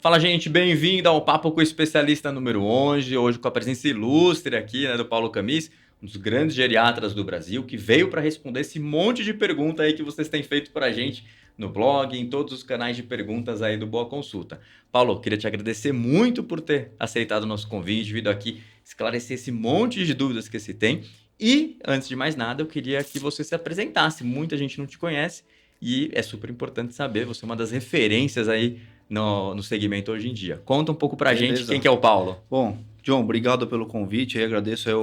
Fala, gente, bem-vindo ao Papo com o Especialista número 11, hoje com a presença ilustre aqui, do Paulo Camis, um dos grandes geriatras do Brasil, que veio para responder esse monte de pergunta aí que vocês têm feito para a gente no blog, em todos os canais de perguntas aí do Boa Consulta. Paulo, queria te agradecer muito por ter aceitado o nosso convite, vindo aqui esclarecer esse monte de dúvidas que se tem. E, antes de mais nada, eu queria que você se apresentasse. Muita gente não te conhece e é super importante saber, você é uma das referências aí no segmento hoje em dia. Conta um pouco pra gente Beleza. quem que é o Paulo. Bom, John, obrigado pelo convite. Eu agradeço aí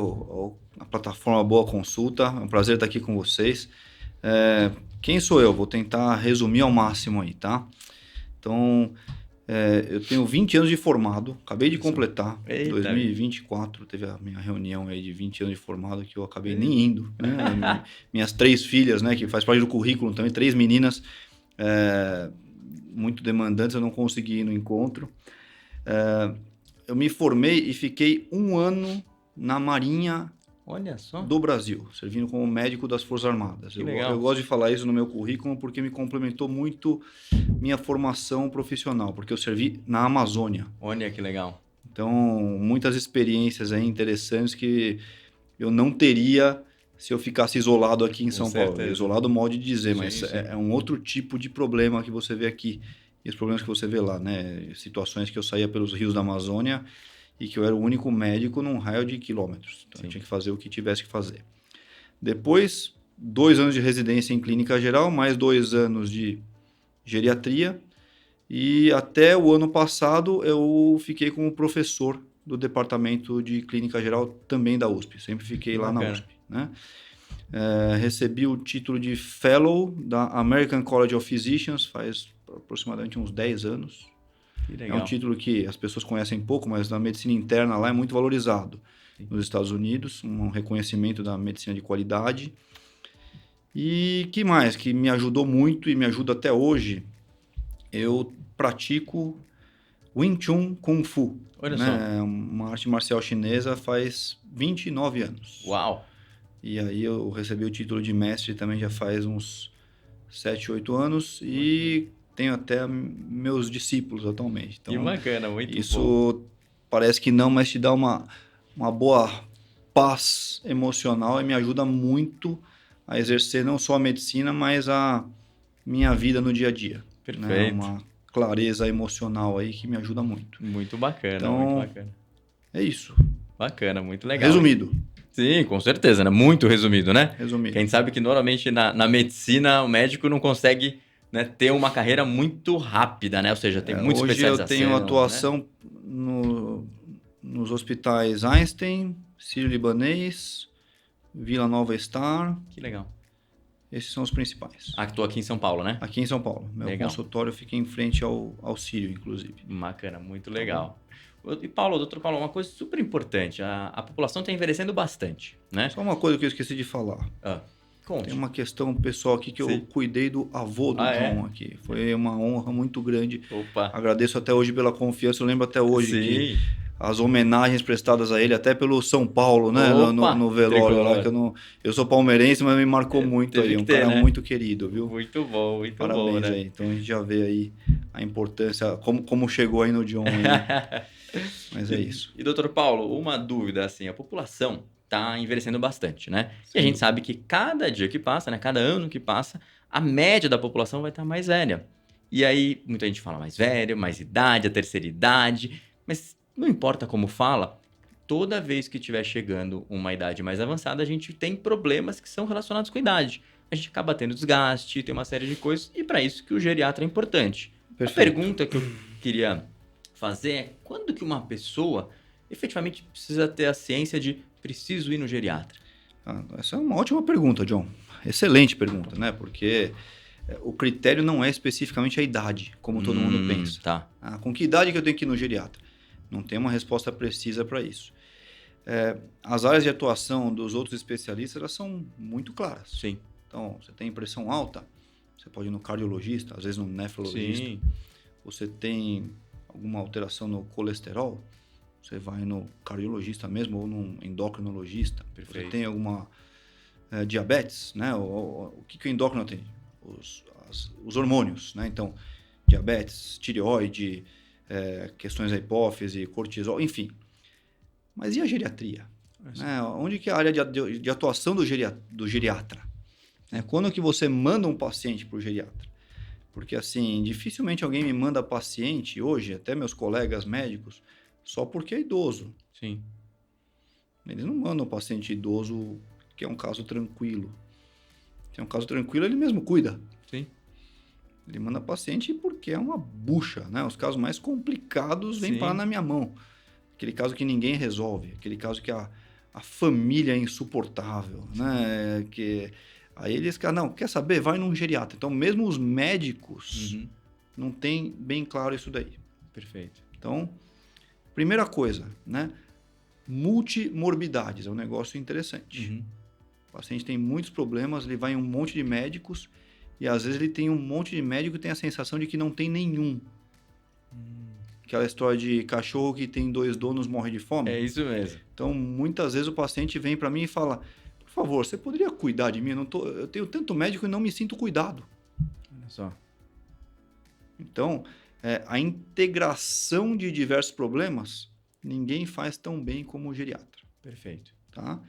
a plataforma Boa Consulta. É um prazer estar aqui com vocês. Quem sou eu? Vou tentar resumir ao máximo aí, tá? Então, eu tenho 20 anos de formado, acabei de completar. Em Eita. 2024 teve a minha reunião aí de 20 anos de formado que eu acabei nem indo, né? Minhas 3 filhas, né, que faz parte do currículo também, 3 meninas muito demandantes, eu não consegui ir no encontro. Eu me formei e fiquei 1 ano na Marinha Olha só. do Brasil, servindo como médico das Forças Armadas. Que legal. Eu gosto de falar isso no meu currículo porque me complementou muito minha formação profissional, porque eu servi na Amazônia. Olha que legal. Então, muitas experiências aí interessantes que eu não teria se eu ficasse isolado aqui em São Paulo. Isolado, modo de dizer, Sim, mas sim. é um outro tipo de problema que você vê aqui. E os problemas que você vê lá, né? Situações que eu saía pelos rios da Amazônia e que eu era o único médico num raio de quilômetros. Então, eu tinha que fazer o que tivesse que fazer. Depois, 2 anos de residência em clínica geral, mais 2 anos de geriatria. E até o ano passado eu fiquei como professor do departamento de clínica geral também da USP. Sempre fiquei lá na USP, né? Recebi o título de Fellow da American College of Physicians faz aproximadamente uns 10 anos. Que legal. É um título que as pessoas conhecem pouco, mas na medicina interna lá é muito valorizado. Sim. Nos Estados Unidos, um reconhecimento da medicina de qualidade. E que mais? Que me ajudou muito e me ajuda até hoje. Eu pratico Wing Chun Kung Fu. Olha né? só. Uma arte marcial chinesa faz 29 anos. Uau! E aí eu recebi o título de mestre também já faz uns 7, 8 anos e tenho até meus discípulos atualmente. Então, que bacana, muito isso bom. Parece que não, mas te dá uma boa paz emocional e me ajuda muito a exercer não só a medicina, mas a minha vida no dia a dia. Perfeito. Né? Uma clareza emocional aí que me ajuda muito. Muito bacana, então, muito bacana. É isso. Bacana, muito legal. Resumido. Sim, com certeza, né? Muito resumido, né? Resumido. Quem sabe que normalmente na medicina o médico não consegue, né, ter uma carreira muito rápida, né? Ou seja, tem muita especialização. Hoje eu tenho atuação, né, nos hospitais Einstein, Sírio-Libanês, Vila Nova Star. Que legal. Esses são os principais. Estou aqui em São Paulo, né? Aqui em São Paulo. Meu consultório fica em frente ao Sírio, inclusive. Bacana, muito legal. E Paulo, doutor Paulo, uma coisa super importante, a população está envelhecendo bastante, né? Só uma coisa que eu esqueci de falar. Conte. Tem uma questão pessoal aqui que eu cuidei do avô do John aqui. Foi uma honra muito grande. Opa. Agradeço até hoje pela confiança. Eu lembro até hoje que as homenagens prestadas a ele, até pelo São Paulo, né? No velório lá, que eu sou palmeirense, mas me marcou muito aí. Um cara muito querido, viu? Muito bom, muito bom. Parabéns aí. Então a gente já vê aí a importância, como chegou aí no John. Aí. Mas é isso. E doutor Paulo, uma dúvida assim, a população está envelhecendo bastante, né? Sim. E a gente sabe que cada dia que passa, né, cada ano que passa, a média da população vai estar mais velha. E aí, muita gente fala mais velho, mais idade, a terceira idade, mas não importa como fala, toda vez que estiver chegando uma idade mais avançada, a gente tem problemas que são relacionados com a idade. A gente acaba tendo desgaste, tem uma série de coisas, e para isso que o geriatra é importante. Perfeito. A pergunta que eu queria fazer é quando que uma pessoa efetivamente precisa ter a ciência de preciso ir no geriatra? Essa é uma ótima pergunta, John. Excelente pergunta, né? Porque o critério não é especificamente a idade, como todo mundo pensa. Tá. Com que idade que eu tenho que ir no geriatra? Não tem uma resposta precisa para isso. As áreas de atuação dos outros especialistas elas são muito claras. Sim. Então, você tem pressão alta, você pode ir no cardiologista, às vezes no nefrologista. Sim. Você tem alguma alteração no colesterol, você vai no cardiologista mesmo ou no endocrinologista. Perfeito. Você tem alguma diabetes, né? O que o endócrino tem? Os hormônios, né? Então, diabetes, tireoide, questões da hipófise, cortisol, enfim. Mas e a geriatria? Né? Onde que é a área de atuação do geriatra? Quando que você manda um paciente para o geriatra? Porque, assim, dificilmente alguém me manda paciente hoje, até meus colegas médicos, só porque é idoso. Sim. Eles não mandam um paciente idoso que é um caso tranquilo. Se é um caso tranquilo, ele mesmo cuida. Sim. Ele manda paciente porque é uma bucha, né? Os casos mais complicados vêm parar na minha mão. Aquele caso que ninguém resolve, aquele caso que a família é insuportável, né? Aí eles, não, quer saber? Vai num geriatra. Então, mesmo os médicos não têm bem claro isso daí. Perfeito. Então, primeira coisa, né? Multimorbidades, é um negócio interessante. O paciente tem muitos problemas, ele vai em um monte de médicos e às vezes ele tem um monte de médico e tem a sensação de que não tem nenhum. Aquela história de cachorro que tem 2 donos morre de fome. É isso mesmo. Então, muitas vezes o paciente vem para mim e fala, por favor, você poderia cuidar de mim? Eu tenho tanto médico e não me sinto cuidado. Olha só. Então, a integração de diversos problemas, ninguém faz tão bem como o geriatra. Perfeito. Tá?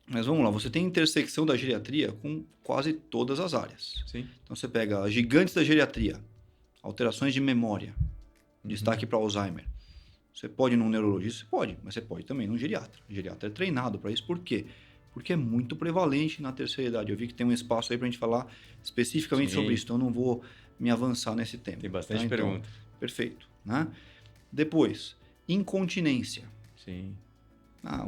Mas vamos lá, você tem intersecção da geriatria com quase todas as áreas. Sim. Então, você pega gigantes da geriatria, alterações de memória, destaque para Alzheimer. Você pode ir num neurologista? Você pode, mas você pode também num geriatra. O geriatra é treinado para isso. Por quê? Porque é muito prevalente na terceira idade. Eu vi que tem um espaço aí para a gente falar especificamente sobre isso, então eu não vou me avançar nesse tema. Tem bastante pergunta. Então, perfeito. Né? Depois, incontinência. Sim.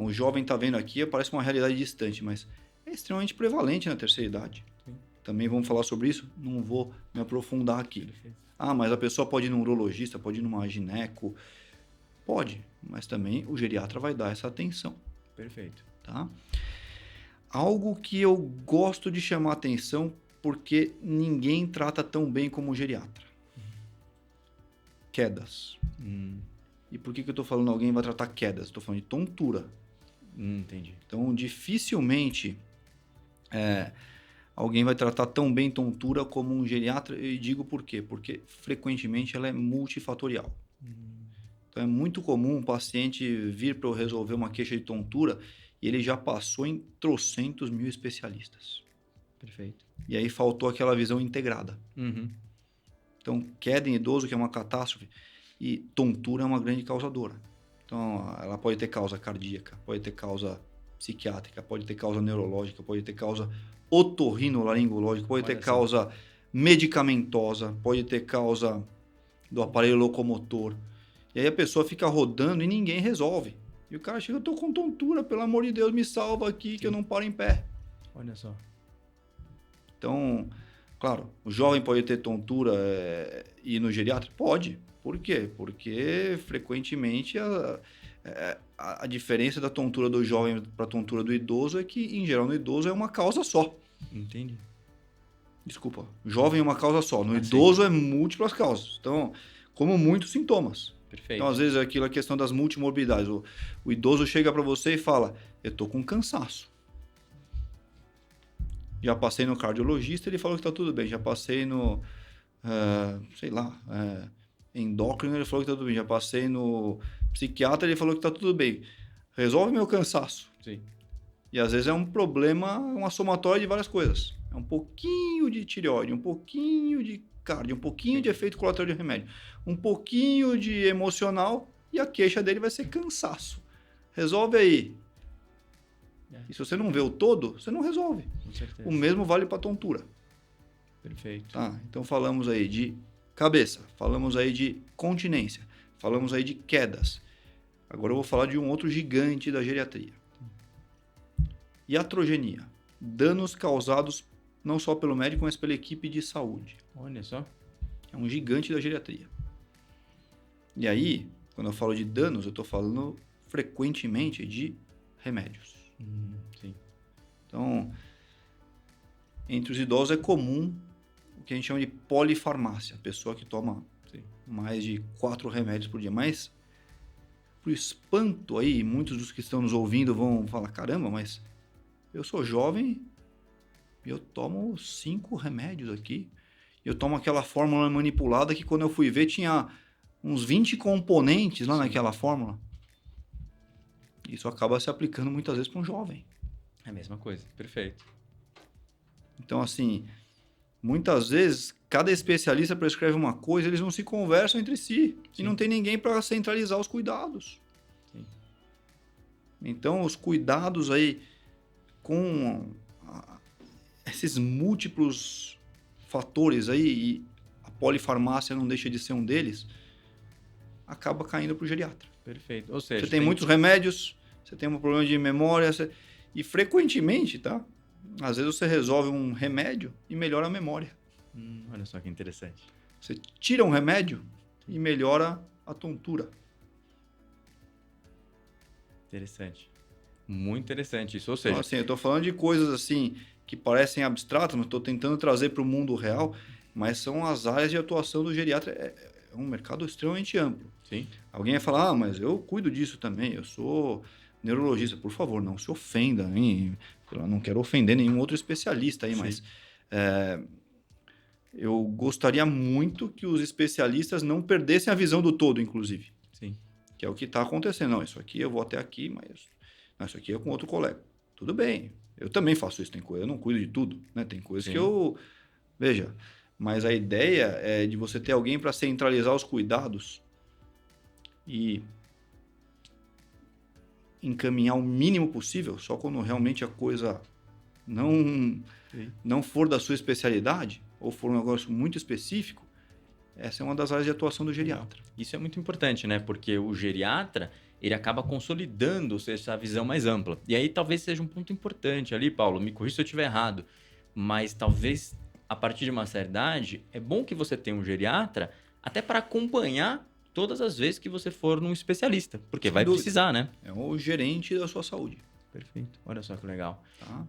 O jovem está vendo aqui, parece uma realidade distante, mas é extremamente prevalente na terceira idade. Sim. Também vamos falar sobre isso, não vou me aprofundar aqui. Perfeito. Mas a pessoa pode ir num urologista, pode ir numa gineco. Pode, mas também o geriatra vai dar essa atenção. Perfeito. Tá? Algo que eu gosto de chamar atenção porque ninguém trata tão bem como o geriatra. Quedas. E por que eu estou falando alguém vai tratar quedas? Estou falando de tontura. Entendi. Então, dificilmente alguém vai tratar tão bem tontura como um geriatra. E digo por quê? Porque frequentemente ela é multifatorial. Então, é muito comum um paciente vir para eu resolver uma queixa de tontura e ele já passou em trocentos mil especialistas. Perfeito. E aí faltou aquela visão integrada. Então, queda em idoso, que é uma catástrofe, e tontura é uma grande causadora. Então, ela pode ter causa cardíaca, pode ter causa psiquiátrica, pode ter causa neurológica, pode ter causa otorrinolaringológica, pode ter causa medicamentosa, pode ter causa do aparelho locomotor. E aí a pessoa fica rodando e ninguém resolve. E o cara chega, eu tô com tontura, pelo amor de Deus, me salva aqui que eu não paro em pé. Olha só. Então, claro, o jovem pode ter tontura e ir no geriatra? Pode. Por quê? Porque frequentemente a diferença da tontura do jovem para a tontura do idoso é que, em geral, no idoso é uma causa só. Entendi. Desculpa, jovem é uma causa só. No idoso é múltiplas causas. Então, como muitos sintomas. Perfeito. Então, às vezes, a questão das multimorbidades. O idoso chega para você e fala, eu tô com cansaço. Já passei no cardiologista, ele falou que tá tudo bem. Já passei no, endócrino, ele falou que tá tudo bem. Já passei no psiquiatra, ele falou que tá tudo bem. Resolve meu cansaço. Sim. E às vezes é um problema, uma somatória de várias coisas. É um pouquinho de tireoide, um pouquinho de cardio, um pouquinho de efeito colateral de remédio, um pouquinho de emocional e a queixa dele vai ser cansaço. Resolve aí. E se você não vê o todo, você não resolve. Com certeza. O mesmo vale para tontura. Perfeito. Tá? Então falamos aí de cabeça, falamos aí de continência, falamos aí de quedas. Agora eu vou falar de um outro gigante da geriatria. Iatrogenia. Danos causados não só pelo médico, mas pela equipe de saúde. Olha só. É um gigante da geriatria. E aí, quando eu falo de danos, eu estou falando frequentemente de remédios. Sim. Então, entre os idosos é comum o que a gente chama de polifarmácia. A pessoa que toma mais de 4 remédios por dia. Mas, pro espanto aí, muitos dos que estão nos ouvindo vão falar, caramba, mas eu sou jovem e eu tomo 5 remédios aqui. Eu tomo aquela fórmula manipulada que quando eu fui ver tinha uns 20 componentes lá naquela fórmula. Isso acaba se aplicando muitas vezes para um jovem. É a mesma coisa, perfeito. Então, assim, muitas vezes, cada especialista prescreve uma coisa, eles não se conversam entre si. Sim. E não tem ninguém para centralizar os cuidados. Sim. Então, os cuidados aí com esses múltiplos fatores aí, e a polifarmácia não deixa de ser um deles, acaba caindo para o geriatra. Perfeito. Ou seja, você tem muitos remédios, você tem um problema de memória, e frequentemente, tá? Às vezes você resolve um remédio e melhora a memória. Olha só que interessante. Você tira um remédio e melhora a tontura. Interessante. Muito interessante isso. Ou seja... Então, assim, eu estou falando de coisas assim que parecem abstratas, mas estou tentando trazer para o mundo real, mas são as áreas de atuação do geriatra. É um mercado extremamente amplo. Sim. Alguém vai falar, mas eu cuido disso também, eu sou neurologista. Por favor, não se ofenda, hein? Eu não quero ofender nenhum outro especialista aí, mas eu gostaria muito que os especialistas não perdessem a visão do todo, inclusive. Sim. Que é o que está acontecendo. Não, isso aqui eu vou até aqui, mas não, isso aqui é com outro colega. Tudo bem, eu também faço isso, tem coisa, eu não cuido de tudo, né? Tem coisas que eu... Veja, mas a ideia é de você ter alguém para centralizar os cuidados e encaminhar o mínimo possível, só quando realmente a coisa não for da sua especialidade, ou for um negócio muito específico, essa é uma das áreas de atuação do geriatra. Isso é muito importante, né? Porque o geriatra, ele acaba consolidando essa visão mais ampla. E aí talvez seja um ponto importante ali, Paulo, me corrija se eu estiver errado, mas talvez a partir de uma certa idade, é bom que você tenha um geriatra até para acompanhar todas as vezes que você for num especialista, porque vai precisar, né? É o gerente da sua saúde. Perfeito. Olha só que legal. Tá.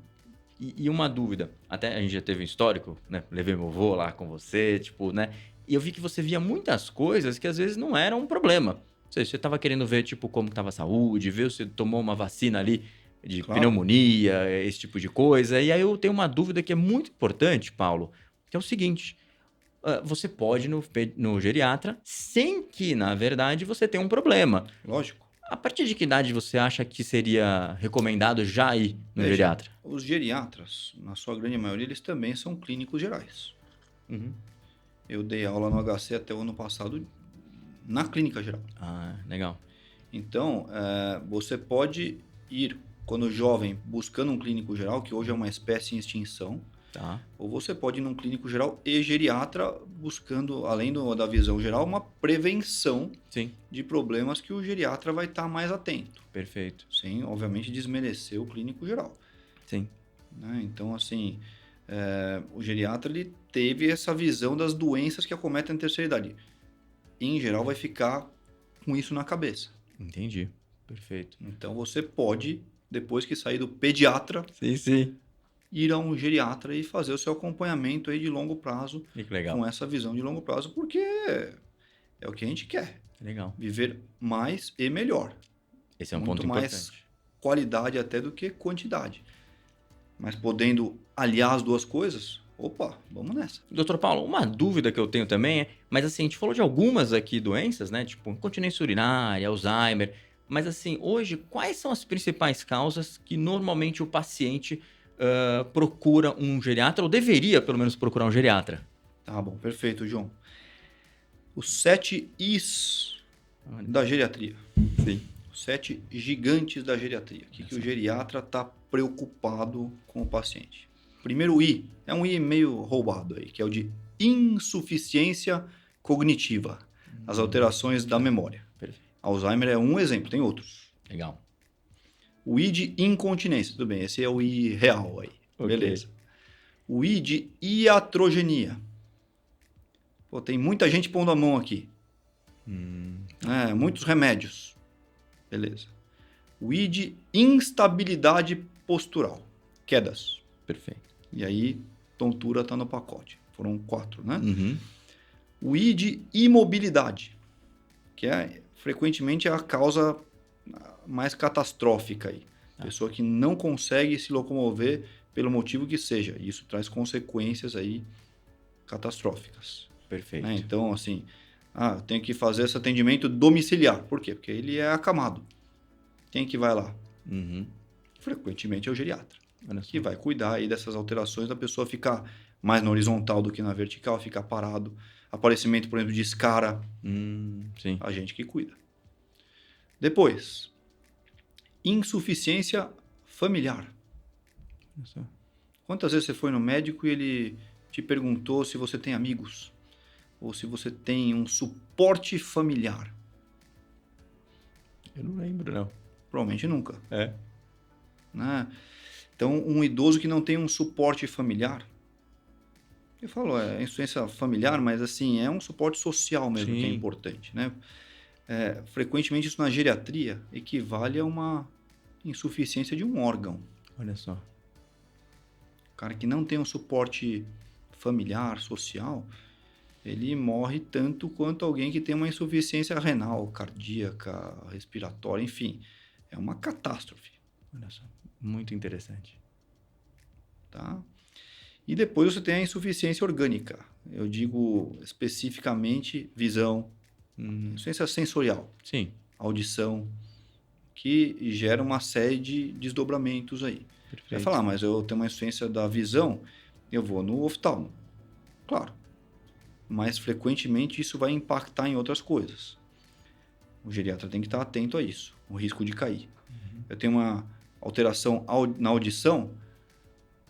E uma dúvida, até a gente já teve um histórico, né? Levei meu avô lá com você, tipo, né? E eu vi que você via muitas coisas que às vezes não eram um problema. Não sei, você estava querendo ver, tipo, como estava a saúde, ver se tomou uma vacina ali de pneumonia, esse tipo de coisa. E aí eu tenho uma dúvida que é muito importante, Paulo, que é o seguinte: você pode ir no geriatra sem que, na verdade, você tenha um problema. Lógico. A partir de que idade você acha que seria recomendado já ir no geriatra? Os geriatras, na sua grande maioria, eles também são clínicos gerais. Uhum. Eu dei aula no HC até o ano passado na clínica geral. Ah, legal. Então, você pode ir, quando jovem, buscando um clínico geral, que hoje é uma espécie em extinção. Tá. Ou você pode ir num clínico geral e geriatra, buscando, além da visão geral, uma prevenção de problemas que o geriatra vai estar mais atento. Perfeito. Sem, obviamente, desmerecer o clínico geral. Sim. Né? Então, assim, o geriatra ele teve essa visão das doenças que acometem a terceira idade. Em geral, vai ficar com isso na cabeça. Entendi. Perfeito. Então, você pode, depois que sair do pediatra... Sim. ir a um geriatra e fazer o seu acompanhamento aí de longo prazo, com essa visão de longo prazo, porque é o que a gente quer. Legal. Viver mais e melhor. Esse é um ponto importante. Muito mais qualidade até do que quantidade. Mas podendo aliar as duas coisas, opa, vamos nessa. Doutor Paulo, uma dúvida que eu tenho também é, mas assim, a gente falou de algumas aqui doenças, né? Tipo, incontinência urinária, Alzheimer, mas assim, hoje, quais são as principais causas que normalmente o paciente procura um geriatra, ou deveria pelo menos procurar um geriatra? Tá bom, perfeito, João. Os 7 Is da geriatria. Sim. Os 7 gigantes da geriatria. O que o geriatra está preocupado com o paciente? Primeiro I, é um I meio roubado aí, que é o de insuficiência cognitiva. As alterações da memória. Perfeito. Alzheimer é um exemplo, tem outros. Legal. O I de incontinência, tudo bem, esse é o I real aí, beleza. O I de iatrogenia. Pô, tem muita gente pondo a mão aqui. Muitos remédios, beleza. O I de instabilidade postural, quedas. Perfeito. E aí, tontura está no pacote. Foram 4, né? Uhum. O I de imobilidade, que frequentemente é a causa mais catastrófica aí. Pessoa que não consegue se locomover pelo motivo que seja. Isso traz consequências aí catastróficas. Perfeito. Né? Então, assim, eu tenho que fazer esse atendimento domiciliar. Por quê? Porque ele é acamado. Quem que vai lá? Uhum. Frequentemente é o geriatra, Olha só. que vai cuidar aí dessas alterações da pessoa ficar mais na horizontal do que na vertical, ficar parado. Aparecimento, por exemplo, de escara, Sim. a gente que cuida. Depois, insuficiência familiar. Olha só. Quantas vezes você foi no médico e ele te perguntou se você tem amigos? Ou se você tem um suporte familiar? Eu não lembro, não. Provavelmente nunca. É. Né? Então, um idoso que não tem um suporte familiar, eu falo, é insuficiência familiar, mas assim, é um suporte social mesmo que é Sim. importante, né? Frequentemente isso na geriatria equivale a uma insuficiência de um órgão. Olha só. O cara que não tem um suporte familiar, social, ele morre tanto quanto alguém que tem uma insuficiência renal, cardíaca, respiratória, enfim. É uma catástrofe. Olha só. Muito interessante. Tá? E depois você tem a insuficiência orgânica. Eu digo especificamente visão, insuficiência sensorial, Sim. audição, que gera uma série de desdobramentos aí. Vai Perfeito. falar, mas eu tenho uma insuficiência da visão, eu vou no oftalmo. Claro. Mas frequentemente isso vai impactar em outras coisas. O geriatra tem que estar atento a isso, o risco de cair. Eu tenho uma alteração na audição,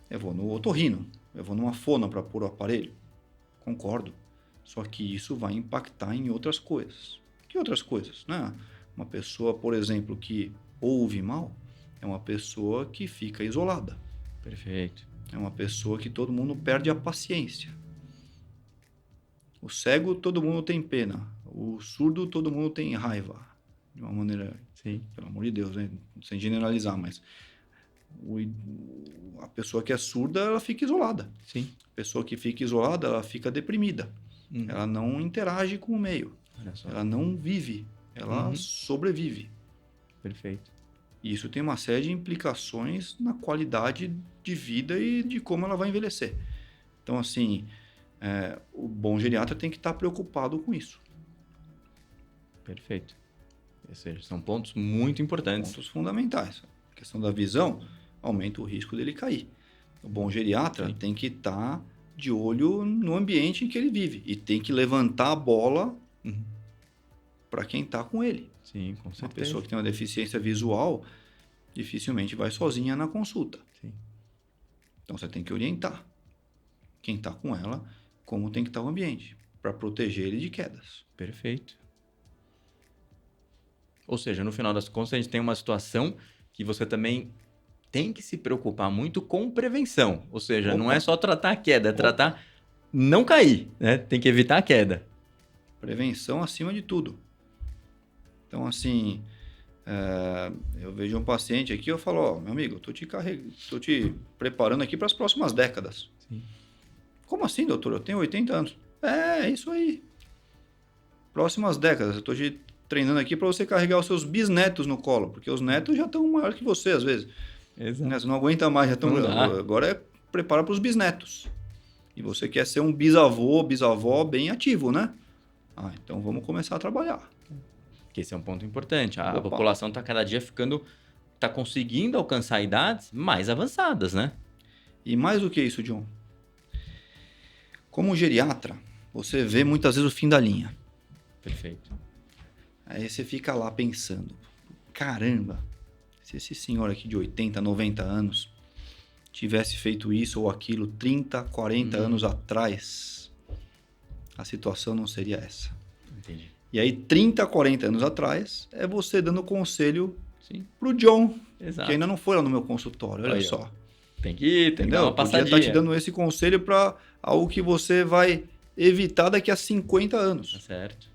eu vou no otorrino, eu vou numa fono para pôr o aparelho. Concordo. Só que isso vai impactar em outras coisas. Que outras coisas? Né? Uma pessoa, por exemplo, que ouve mal, é uma pessoa que fica isolada. Perfeito. É uma pessoa que todo mundo perde a paciência. O cego, todo mundo tem pena. O surdo, todo mundo tem raiva. De uma maneira, Sim. pelo amor de Deus, né? Sem generalizar, mas a pessoa que é surda, ela fica isolada. Sim. A pessoa que fica isolada, ela fica deprimida. Ela não interage com o meio. Olha só. Ela não vive. Ela sobrevive. Perfeito. E isso tem uma série de implicações na qualidade de vida e de como ela vai envelhecer. Então, assim, o bom geriatra tem que estar preocupado com isso. Perfeito. Ou seja, são pontos muito importantes. Pontos fundamentais. A questão da visão aumenta o risco dele cair. O bom geriatra tem que estar de olho no ambiente em que ele vive e tem que levantar a bola para quem está com ele. Sim, com certeza. Uma pessoa que tem uma deficiência visual dificilmente vai sozinha na consulta. Sim. Então você tem que orientar quem está com ela como tem que estar o ambiente para proteger ele de quedas. Perfeito. Ou seja, no final das contas, a gente tem uma situação que você também tem que se preocupar muito com prevenção. Ou seja, não é só tratar a queda, é tratar não cair, né? Tem que evitar a queda. Prevenção acima de tudo. Então, assim, eu vejo um paciente aqui, eu falo, meu amigo, tô te preparando aqui para as próximas décadas. Sim. Como assim, doutor? Eu tenho 80 anos. É isso aí. Próximas décadas, eu tô te treinando aqui para você carregar os seus bisnetos no colo, porque os netos já estão maiores que você, às vezes. Exato. Você não aguenta mais, já estão. Agora prepara para os bisnetos. E você quer ser um bisavó bem ativo, né? Então vamos começar a trabalhar. Que esse é um ponto importante. A população está cada dia está conseguindo alcançar idades mais avançadas, né? E mais do que isso, John. Como geriatra, você vê muitas vezes o fim da linha. Perfeito. Aí você fica lá pensando, caramba, se esse senhor aqui de 80, 90 anos tivesse feito isso ou aquilo 30, 40 anos atrás, a situação não seria essa. Entendi. E aí, 30, 40 anos atrás, é você dando conselho pro John, Exato. que ainda não foi lá no meu consultório, olha só. Tem que ir, tem que dar uma passadinha. Podia estar te dando esse conselho para algo que você vai evitar daqui a 50 anos. Tá certo.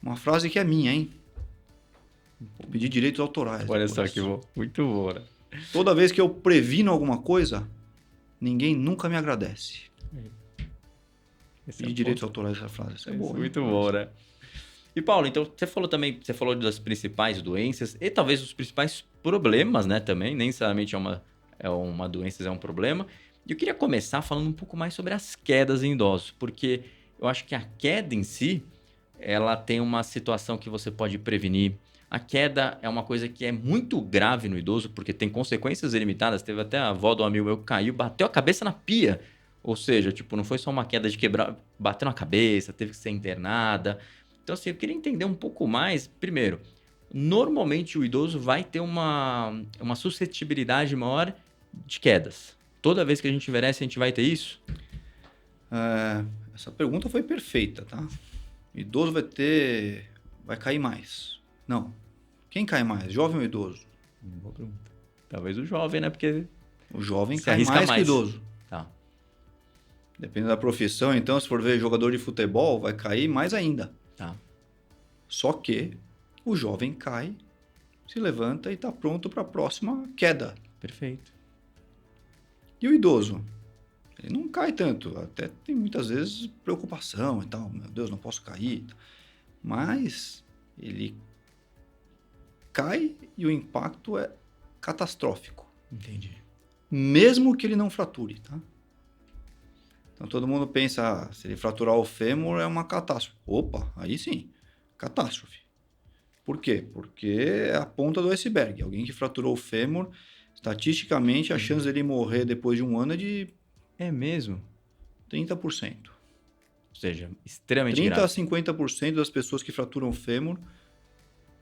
Uma frase que é minha, hein? Vou pedir direitos autorais. Olha só que bom. Muito boa, né? Toda vez que eu previno alguma coisa, ninguém nunca me agradece. Pedir direitos autorais essa frase. Isso é boa. Muito bom, né? E Paulo, então você falou das principais doenças e talvez os principais problemas, né, também, nem necessariamente é uma doença, é um problema. E eu queria começar falando um pouco mais sobre as quedas em idosos, porque eu acho que a queda em si, ela tem uma situação que você pode prevenir. A queda é uma coisa que é muito grave no idoso, porque tem consequências ilimitadas. Teve até a avó do amigo meu que caiu, bateu a cabeça na pia. Ou seja, tipo, não foi só uma queda de quebrar, bateu na cabeça, teve que ser internada. Então, assim, eu queria entender um pouco mais. Primeiro, normalmente o idoso vai ter uma suscetibilidade maior de quedas. Toda vez que a gente envelhece, a gente vai ter isso? Essa pergunta foi perfeita, tá? O idoso vai cair mais. Não. Quem cai mais, jovem ou idoso? Boa pergunta. Talvez o jovem, né? Porque O jovem se cai arrisca mais que o mais. idoso. Tá. Depende da profissão, então, se for ver jogador de futebol, vai cair mais ainda. Tá. Só que o jovem cai, se levanta e está pronto para a próxima queda. Perfeito. E o idoso? Ele não cai tanto. Até tem muitas vezes preocupação e tal. Meu Deus, não posso cair. Mas ele cai e o impacto é catastrófico. Entendi. Mesmo que ele não frature, tá? Então todo mundo pensa, se ele fraturar o fêmur é uma catástrofe. Opa, aí sim, catástrofe. Por quê? Porque é a ponta do iceberg. Alguém que fraturou o fêmur, estatisticamente, a chance dele morrer depois de um ano é de É mesmo? 30%. Ou seja, extremamente 30 a grave. 50% das pessoas que fraturam o fêmur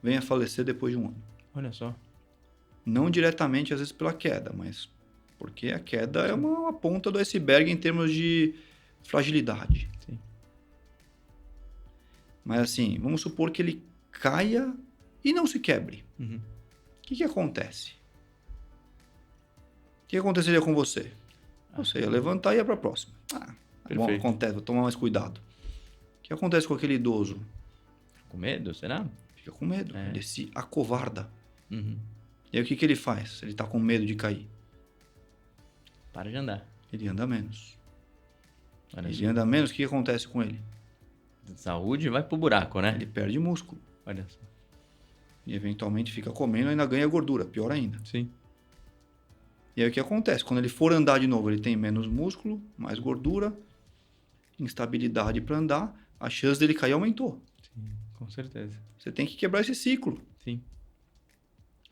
vêm a falecer depois de um ano. Olha só. Não diretamente, às vezes, pela queda, mas porque a queda é uma ponta do iceberg em termos de fragilidade. Sim. Mas assim, vamos supor que ele caia e não se quebre. Uhum. O que acontece? O que aconteceria com você? Você ia levantar e ia para a próxima. Bom, Perfeito. acontece, vou tomar mais cuidado. O que acontece com aquele idoso? Com medo, será? Fica com medo, É. ele se acovarda. Uhum. E aí o que ele faz? Ele está com medo de cair. Para de andar. Ele anda menos. Olha Ele só. anda menos, o que acontece com ele? Saúde vai pro buraco, né? Ele perde músculo. Olha só. E eventualmente fica comendo e ainda ganha gordura, pior ainda. Sim. E aí o que acontece? Quando ele for andar de novo, ele tem menos músculo, mais gordura, instabilidade para andar, a chance dele cair aumentou. Sim, com certeza. Você tem que quebrar esse ciclo. Sim.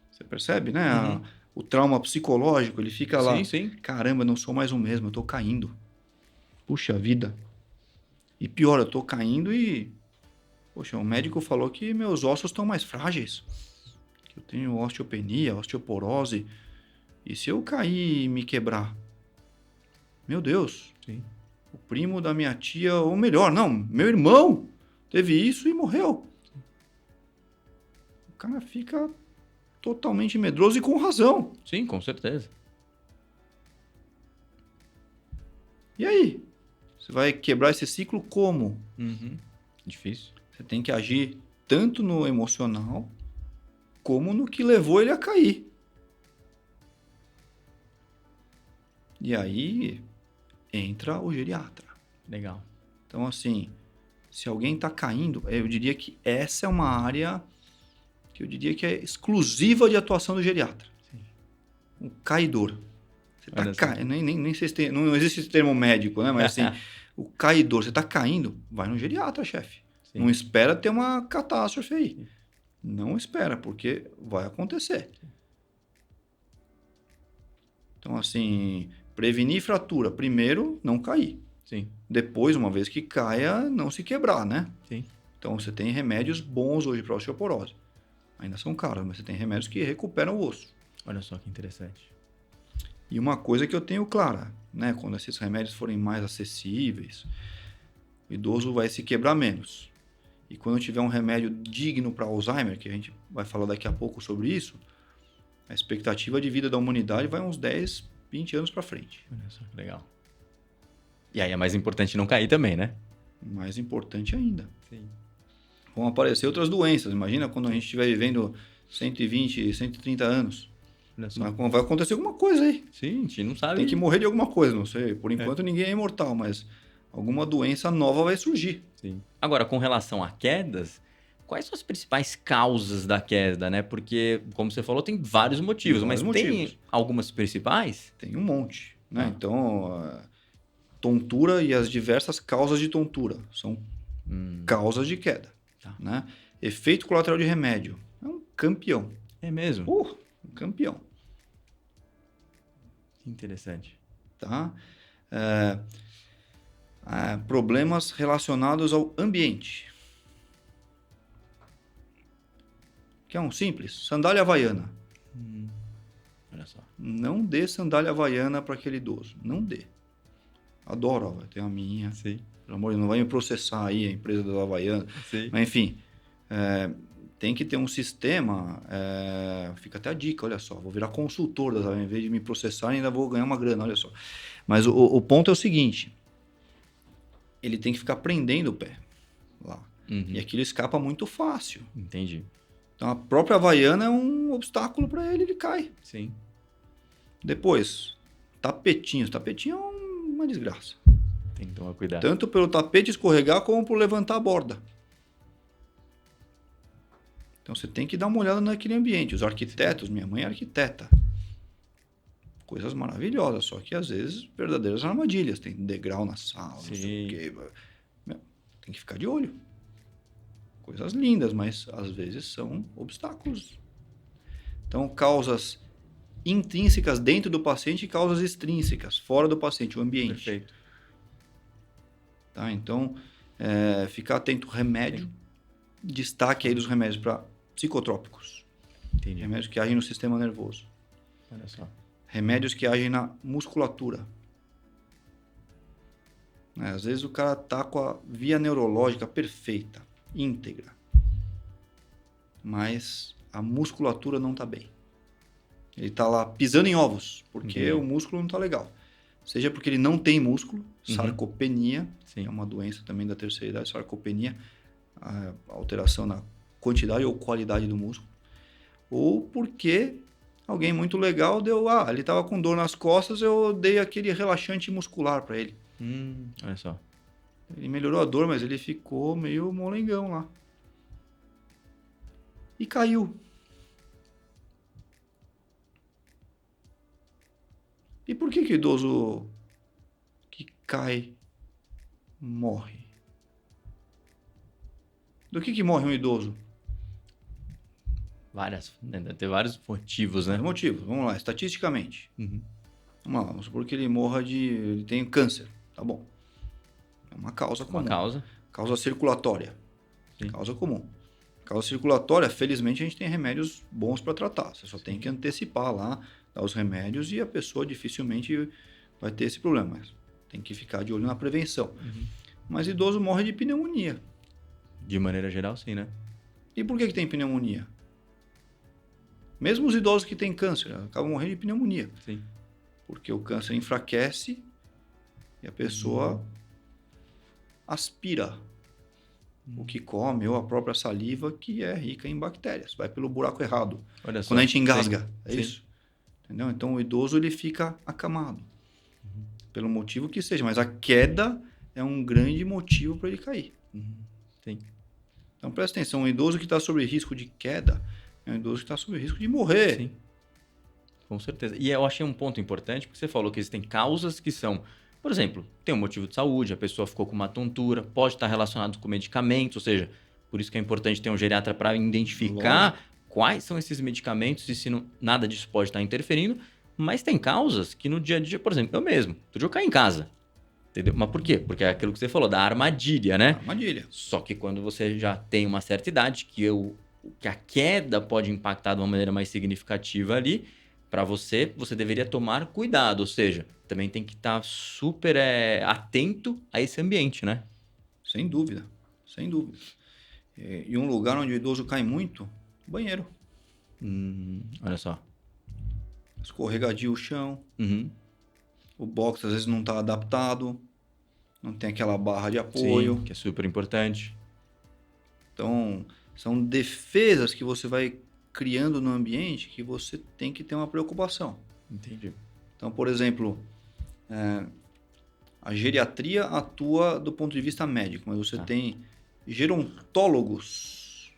Você percebe, né? Uhum. O trauma psicológico, ele fica lá. Sim, sim. Caramba, eu não sou mais o mesmo, eu tô caindo. Puxa vida. E pior, eu tô caindo e... Poxa, o médico falou que meus ossos estão mais frágeis. Que eu tenho osteopenia, osteoporose. E se eu cair e me quebrar? Meu Deus. Sim. O primo da minha tia, ou melhor, não, meu irmão teve isso e morreu. O cara fica totalmente medroso e com razão. Sim, com certeza. E aí? Você vai quebrar esse ciclo como? Uhum. Difícil. Você tem que agir tanto no emocional como no que levou ele a cair. E aí entra o geriatra. Legal. Então, assim, se alguém está caindo, eu diria que essa é uma área que eu diria que é exclusiva de atuação do geriatra. Sim. Um caidor. Você Olha está só. caindo, nem sei se tem, não existe esse termo médico, né? Mas assim, o caidor, você está caindo, vai no geriatra, chefe. Sim. Não espera ter uma catástrofe aí. Não espera, porque vai acontecer. Então, assim, prevenir fratura. Primeiro, não cair. Sim. Depois, uma vez que caia, não se quebrar, né? Sim. Então, você tem remédios bons hoje para osteoporose. Ainda são caros, mas você tem remédios que recuperam o osso. Olha só que interessante. E uma coisa que eu tenho clara, né? Quando esses remédios forem mais acessíveis, o idoso vai se quebrar menos. E quando tiver um remédio digno para Alzheimer, que a gente vai falar daqui a pouco sobre isso, a expectativa de vida da humanidade vai uns 10, 20 anos para frente. Olha só que legal. E aí é mais importante não cair também, né? Mais importante ainda. Sim. Vão aparecer outras doenças. Imagina quando a gente estiver vivendo 120, 130 anos. Olha só. Vai acontecer alguma coisa aí. Sim, a gente não sabe. Tem que morrer de alguma coisa, não sei. Por enquanto ninguém é imortal, mas alguma doença nova vai surgir. Sim. Agora, com relação a quedas, quais são as principais causas da queda, né? Porque, como você falou, tem vários motivos, Tem mas vários tem motivos. algumas principais? Tem um monte, né? Ah. Então, tontura e as diversas causas de tontura são causas de queda. Tá. Né? Efeito colateral de remédio. É um campeão. É mesmo? Um campeão. Que interessante. Tá? Problemas relacionados ao ambiente. Que é um simples. Sandália havaiana. Olha só. Não dê sandália havaiana para aquele idoso. Não dê. Adoro, eu tenho a minha. Sim. Pelo amor de Deus, não vai me processar aí a empresa das havaianas. Sim. Mas enfim, tem que ter um sistema. Fica até a dica, olha só. Vou virar consultor das havaianas. Em vez de me processar, ainda vou ganhar uma grana, olha só. Mas o ponto é o seguinte. Ele tem que ficar prendendo o pé lá. E aquilo escapa muito fácil. Entendi. Então a própria havaiana é um obstáculo para ele cai. Sim. Depois, tapetinhos. Tapetinho é uma desgraça. Tem que tomar cuidado. Tanto pelo tapete escorregar como por levantar a borda. Então você tem que dar uma olhada naquele ambiente. Os arquitetos, minha mãe é arquiteta. Coisas maravilhosas, só que às vezes verdadeiras armadilhas. Tem degrau na sala, não sei o quê. Tem que ficar de olho. Coisas lindas, mas às vezes são obstáculos. Então, causas intrínsecas dentro do paciente e causas extrínsecas, fora do paciente, o ambiente. Perfeito. Tá? Então, ficar atento ao remédio. Destaque aí dos remédios para psicotrópicos. Entendi. Remédios que agem no sistema nervoso. Olha só. Remédios que agem na musculatura. Às vezes o cara tá com a via neurológica perfeita, íntegra. Mas a musculatura não tá bem. Ele tá lá pisando em ovos, porque o músculo não tá legal. Seja porque ele não tem músculo, sarcopenia, Sim. é uma doença também da terceira idade, sarcopenia, a alteração na quantidade ou qualidade do músculo. Ou porque alguém muito legal deu, ele tava com dor nas costas, eu dei aquele relaxante muscular para ele. Olha só. Ele melhorou a dor, mas ele ficou meio molengão lá. E caiu. E por que o idoso que cai morre? Do que morre um idoso? Deve ter vários motivos, né? Motivos. Vamos lá, estatisticamente. Vamos lá, vamos supor que ele tem câncer. Tá bom. É uma causa comum. Uma causa. Causa circulatória. Sim. Causa comum. Causa circulatória, felizmente a gente tem remédios bons para tratar. Você só tem que antecipar lá, dar os remédios e a pessoa dificilmente vai ter esse problema. Mas tem que ficar de olho na prevenção. Mas idoso morre de pneumonia. De maneira geral, sim, né? E por que tem pneumonia? Mesmo os idosos que têm câncer acabam morrendo de pneumonia. Sim. Porque o câncer enfraquece e a pessoa aspira o que come ou a própria saliva, que é rica em bactérias. Vai pelo buraco errado. Olha só. Quando a gente engasga, Sim. é isso. Entendeu? Então o idoso ele fica acamado. Pelo motivo que seja. Mas a queda é um grande motivo para ele cair. Sim. Então presta atenção. Um idoso que está sob risco de queda é um idoso que está sob risco de morrer. Sim. Com certeza. E eu achei um ponto importante, porque você falou que existem causas que são, por exemplo, tem um motivo de saúde, a pessoa ficou com uma tontura, pode estar relacionado com medicamentos, ou seja, por isso que é importante ter um geriatra para identificar quais são esses medicamentos e se nada disso pode estar interferindo. Mas tem causas que no dia a dia, por exemplo, eu mesmo, outro dia eu caí em casa. Entendeu? Mas por quê? Porque é aquilo que você falou, da armadilha, né? Armadilha. Só que quando você já tem uma certa idade, que a queda pode impactar de uma maneira mais significativa ali, para você deveria tomar cuidado, ou seja, também tem que estar super atento a esse ambiente, né? Sem dúvida, sem dúvida. E um lugar onde o idoso cai muito, banheiro. Olha só. Escorregadio o chão, o box às vezes não está adaptado, não tem aquela barra de apoio. Sim, que é super importante. Então, são defesas que você vai criando no ambiente que você tem que ter uma preocupação. Entendi. Então, por exemplo, a geriatria atua do ponto de vista médico, mas você tem gerontólogos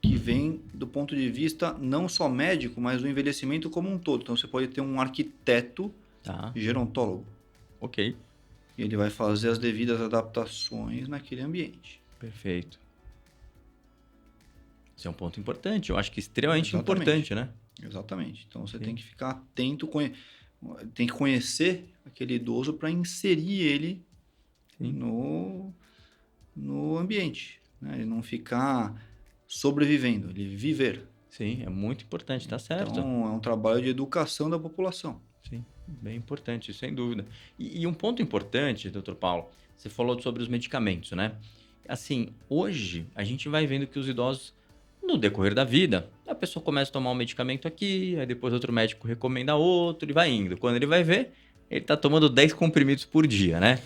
que vêm do ponto de vista não só médico, mas do envelhecimento como um todo. Então, você pode ter um arquiteto gerontólogo. Ok. E ele vai fazer as devidas adaptações naquele ambiente. Perfeito. Esse é um ponto importante. Eu acho que extremamente Exatamente. importante, né? Exatamente. Então, você Sim. tem que ficar atento, tem que conhecer aquele idoso para inserir ele Sim. no ambiente, né? Ele não ficar sobrevivendo, ele viver. Sim, é muito importante, tá certo. Então, é um trabalho de educação da população. Sim, bem importante, sem dúvida. E um ponto importante, doutor Paulo, você falou sobre os medicamentos, né? Assim, hoje a gente vai vendo que os idosos, no decorrer da vida, a pessoa começa a tomar um medicamento aqui, aí depois outro médico recomenda outro e vai indo. Quando ele vai ver, ele tá tomando 10 comprimidos por dia, né?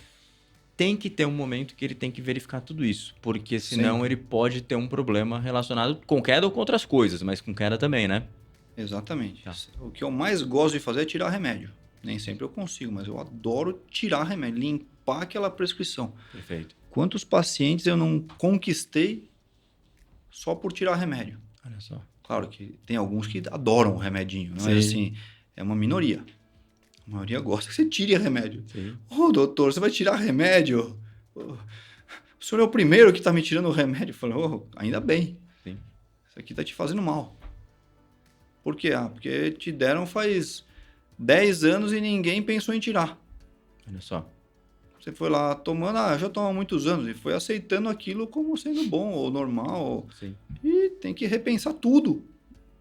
Tem que ter um momento que ele tem que verificar tudo isso, porque senão Sempre. ele pode ter um problema relacionado com queda ou com outras coisas, mas com queda também, né? Exatamente. Tá. O que eu mais gosto de fazer é tirar remédio. Nem sempre eu consigo, mas eu adoro tirar remédio, limpar aquela prescrição. Perfeito. Quantos pacientes eu não conquistei só por tirar remédio? Olha só. Claro que tem alguns que adoram o remedinho, não é assim, é uma minoria. A maioria gosta que você tire remédio. Sim. Ô, doutor, você vai tirar remédio? O senhor é o primeiro que está me tirando o remédio. Eu falei, ainda bem. Sim. Isso aqui está te fazendo mal. Por quê? Porque te deram faz 10 anos e ninguém pensou em tirar. Olha só. Você foi lá tomando, já toma há muitos anos, e foi aceitando aquilo como sendo bom ou normal. Sim. E tem que repensar tudo.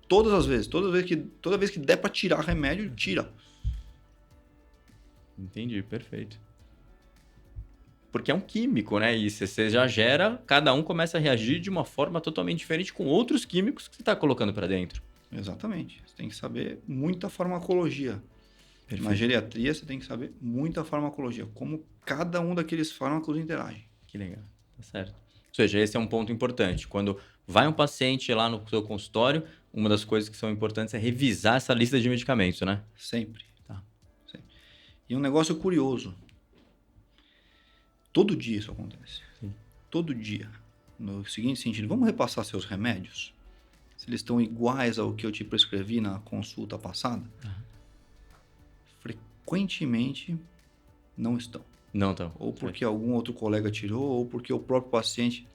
Todas as vezes. Toda vez que der para tirar remédio, tira. Entendi, perfeito. Porque é um químico, né? E se você já gera, cada um começa a reagir de uma forma totalmente diferente com outros químicos que você está colocando para dentro. Exatamente. Você tem que saber muita farmacologia. Perfeito. Na geriatria, você tem que saber muita farmacologia. Como cada um daqueles fármacos interage. Que legal, tá certo. Ou seja, esse é um ponto importante. Quando vai um paciente lá no seu consultório, uma das coisas que são importantes é revisar essa lista de medicamentos, né? Sempre. Tá. Sempre. E um negócio curioso. Todo dia isso acontece. Sim. Todo dia. No seguinte sentido, vamos repassar seus remédios? Se eles estão iguais ao que eu te prescrevi na consulta passada? Frequentemente não estão. Não, tá. Ou porque algum outro colega tirou, ou porque o próprio paciente...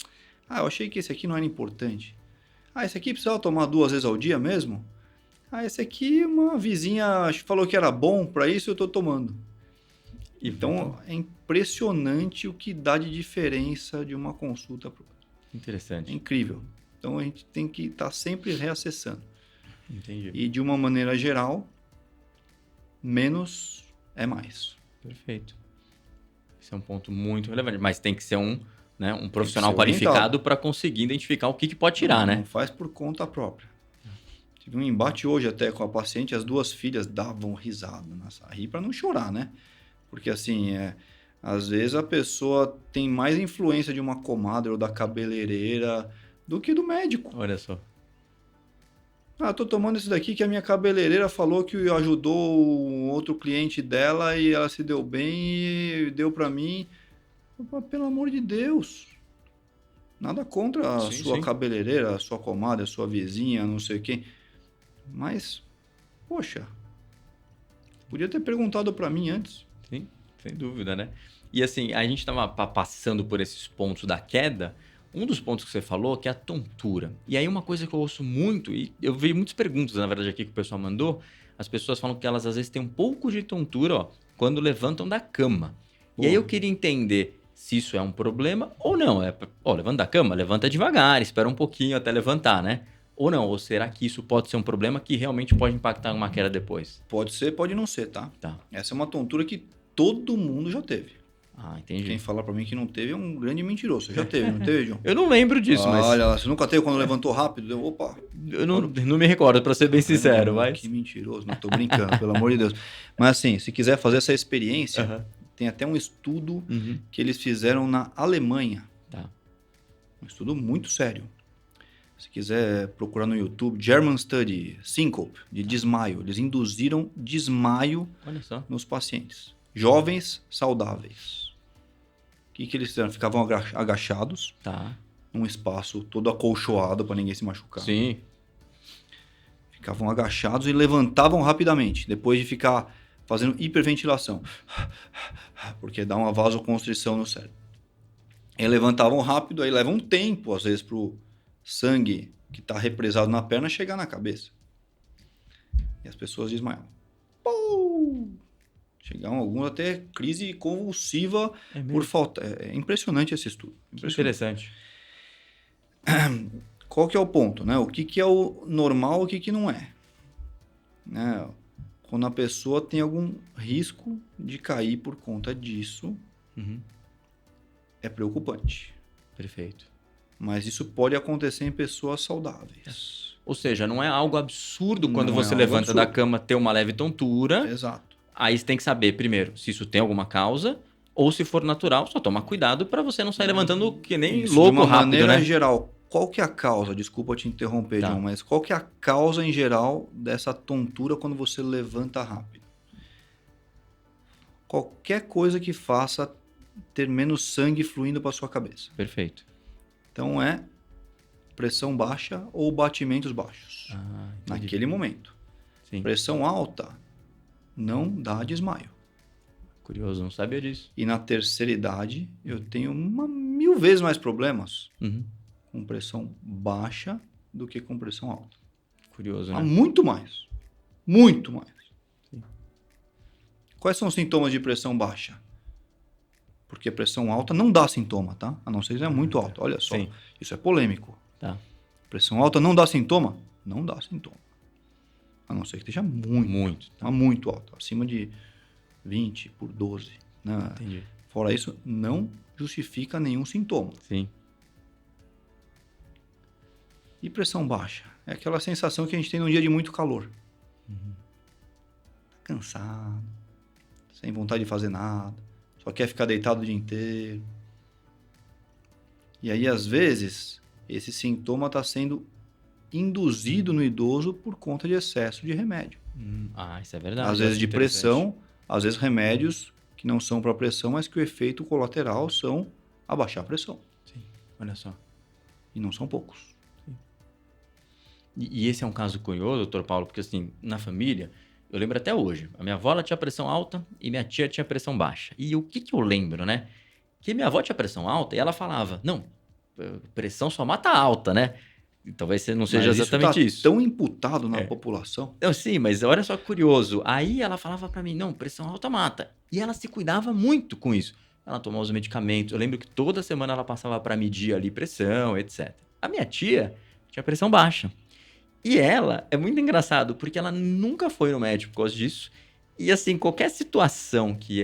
eu achei que esse aqui não era importante. Esse aqui precisava tomar 2 vezes ao dia mesmo? Esse aqui uma vizinha falou que era bom para isso, eu estou tomando. Então, é impressionante o que dá de diferença de uma consulta para outra. Interessante. É incrível. Então, a gente tem que estar sempre reacessando. Entendi. E, de uma maneira geral, menos é mais. Perfeito. Esse é um ponto muito relevante. Mas tem que ser um profissional ser qualificado para conseguir identificar o que pode tirar, né? Não faz por conta própria. Tive um embate hoje até com a paciente, as 2 filhas davam risada, rir para não chorar, né? Porque assim, às vezes a pessoa tem mais influência de uma comadre ou da cabeleireira do que do médico. Olha só. Eu tô tomando esse daqui que a minha cabeleireira falou que ajudou um outro cliente dela e ela se deu bem e deu para mim. Pelo amor de Deus. Nada contra a sua cabeleireira, a sua comadre, a sua vizinha, não sei quem. Mas, poxa, podia ter perguntado para mim antes. Sim, sem dúvida, né? E assim, a gente estava passando por esses pontos da queda. Um dos pontos que você falou que é a tontura. E aí uma coisa que eu ouço muito, e eu vi muitas perguntas, na verdade, aqui que o pessoal mandou, as pessoas falam que elas às vezes têm um pouco de tontura, quando levantam da cama. E aí eu queria entender se isso é um problema ou não. Levanta da cama, levanta devagar, espera um pouquinho até levantar, né? Ou não? Ou será que isso pode ser um problema que realmente pode impactar uma queda depois? Pode ser, pode não ser, tá? Tá. Essa é uma tontura que todo mundo já teve. Entendi. Quem falar pra mim que não teve é um grande mentiroso. Você já teve, não teve, João? Eu não lembro disso, mas... Olha, você nunca teve quando levantou rápido? Opa! Eu não me recordo, pra ser bem sincero, mas... Que mentiroso, não tô brincando, pelo amor de Deus. Mas assim, se quiser fazer essa experiência, tem até um estudo que eles fizeram na Alemanha. Tá. Um estudo muito sério. Se quiser procurar no YouTube, German Study, Syncope, de desmaio. Eles induziram desmaio nos pacientes. Jovens saudáveis. O que eles fizeram? Ficavam agachados, num espaço todo acolchoado para ninguém se machucar. Sim. Ficavam agachados e levantavam rapidamente, depois de ficar fazendo hiperventilação. Porque dá uma vasoconstrição no cérebro. E levantavam rápido, aí leva um tempo, às vezes, para o sangue que está represado na perna chegar na cabeça. E as pessoas desmaiavam. Pum! Chegavam alguns até crise convulsiva por falta. É impressionante esse estudo. Interessante. Qual que é o ponto, né? O que é o normal, o que não é? Né? Quando a pessoa tem algum risco de cair por conta disso, é preocupante. Perfeito. Mas isso pode acontecer em pessoas saudáveis. Ou seja, não é algo absurdo quando Não é você algo levanta da absurdo. cama ter uma leve tontura. Exato. Aí você tem que saber, primeiro, se isso tem alguma causa, ou se for natural, só tomar cuidado para você não sair levantando que nem Isso, louco de uma rápido, maneira né? geral, qual que é a causa? Desculpa te interromper, Tá. John, mas qual que é a causa em geral dessa tontura quando você levanta rápido? Qualquer coisa que faça ter menos sangue fluindo para sua cabeça. Perfeito. Então é pressão baixa ou batimentos baixos. Entendi. Naquele momento. Sim. Pressão alta não dá desmaio. Curioso, não sabia disso. E na terceira idade eu tenho 1000 vezes mais problemas com pressão baixa do que com pressão alta. Curioso, né? Muito mais. Muito mais. Sim. Quais são os sintomas de pressão baixa? Porque pressão alta não dá sintoma, tá? A não ser que seja muito alta. Olha só, Sim. isso é polêmico. Tá. Pressão alta não dá sintoma? Não dá sintoma. A não ser que esteja muito. Tá. Muito alta. Acima de 20 por 12. Né? Entendi. Fora isso, não justifica nenhum sintoma. Sim. E pressão baixa? É aquela sensação que a gente tem num dia de muito calor. Tá cansado, sem vontade de fazer nada, só quer ficar deitado o dia inteiro. E aí, às vezes, esse sintoma está sendo induzido no idoso por conta de excesso de remédio. Isso é verdade. Às vezes de Interessante. pressão, às vezes remédios que não são para pressão, mas que o efeito colateral são abaixar a pressão. Sim, olha só. E não são poucos. E esse é um caso curioso, doutor Paulo, porque assim, na família, eu lembro até hoje, a minha avó ela tinha pressão alta e minha tia tinha pressão baixa. E o que eu lembro, né? Que minha avó tinha pressão alta e ela falava, não, pressão só mata alta, né? E talvez não seja Mas exatamente isso. isso. Tão imputado na população. Não, sim, mas olha só que curioso. Aí ela falava pra mim, não, pressão alta mata. E ela se cuidava muito com isso. Ela tomava os medicamentos. Eu lembro que toda semana ela passava pra medir ali pressão, etc. A minha tia tinha pressão baixa. E ela é muito engraçado, porque ela nunca foi no médico por causa disso. E assim, qualquer situação que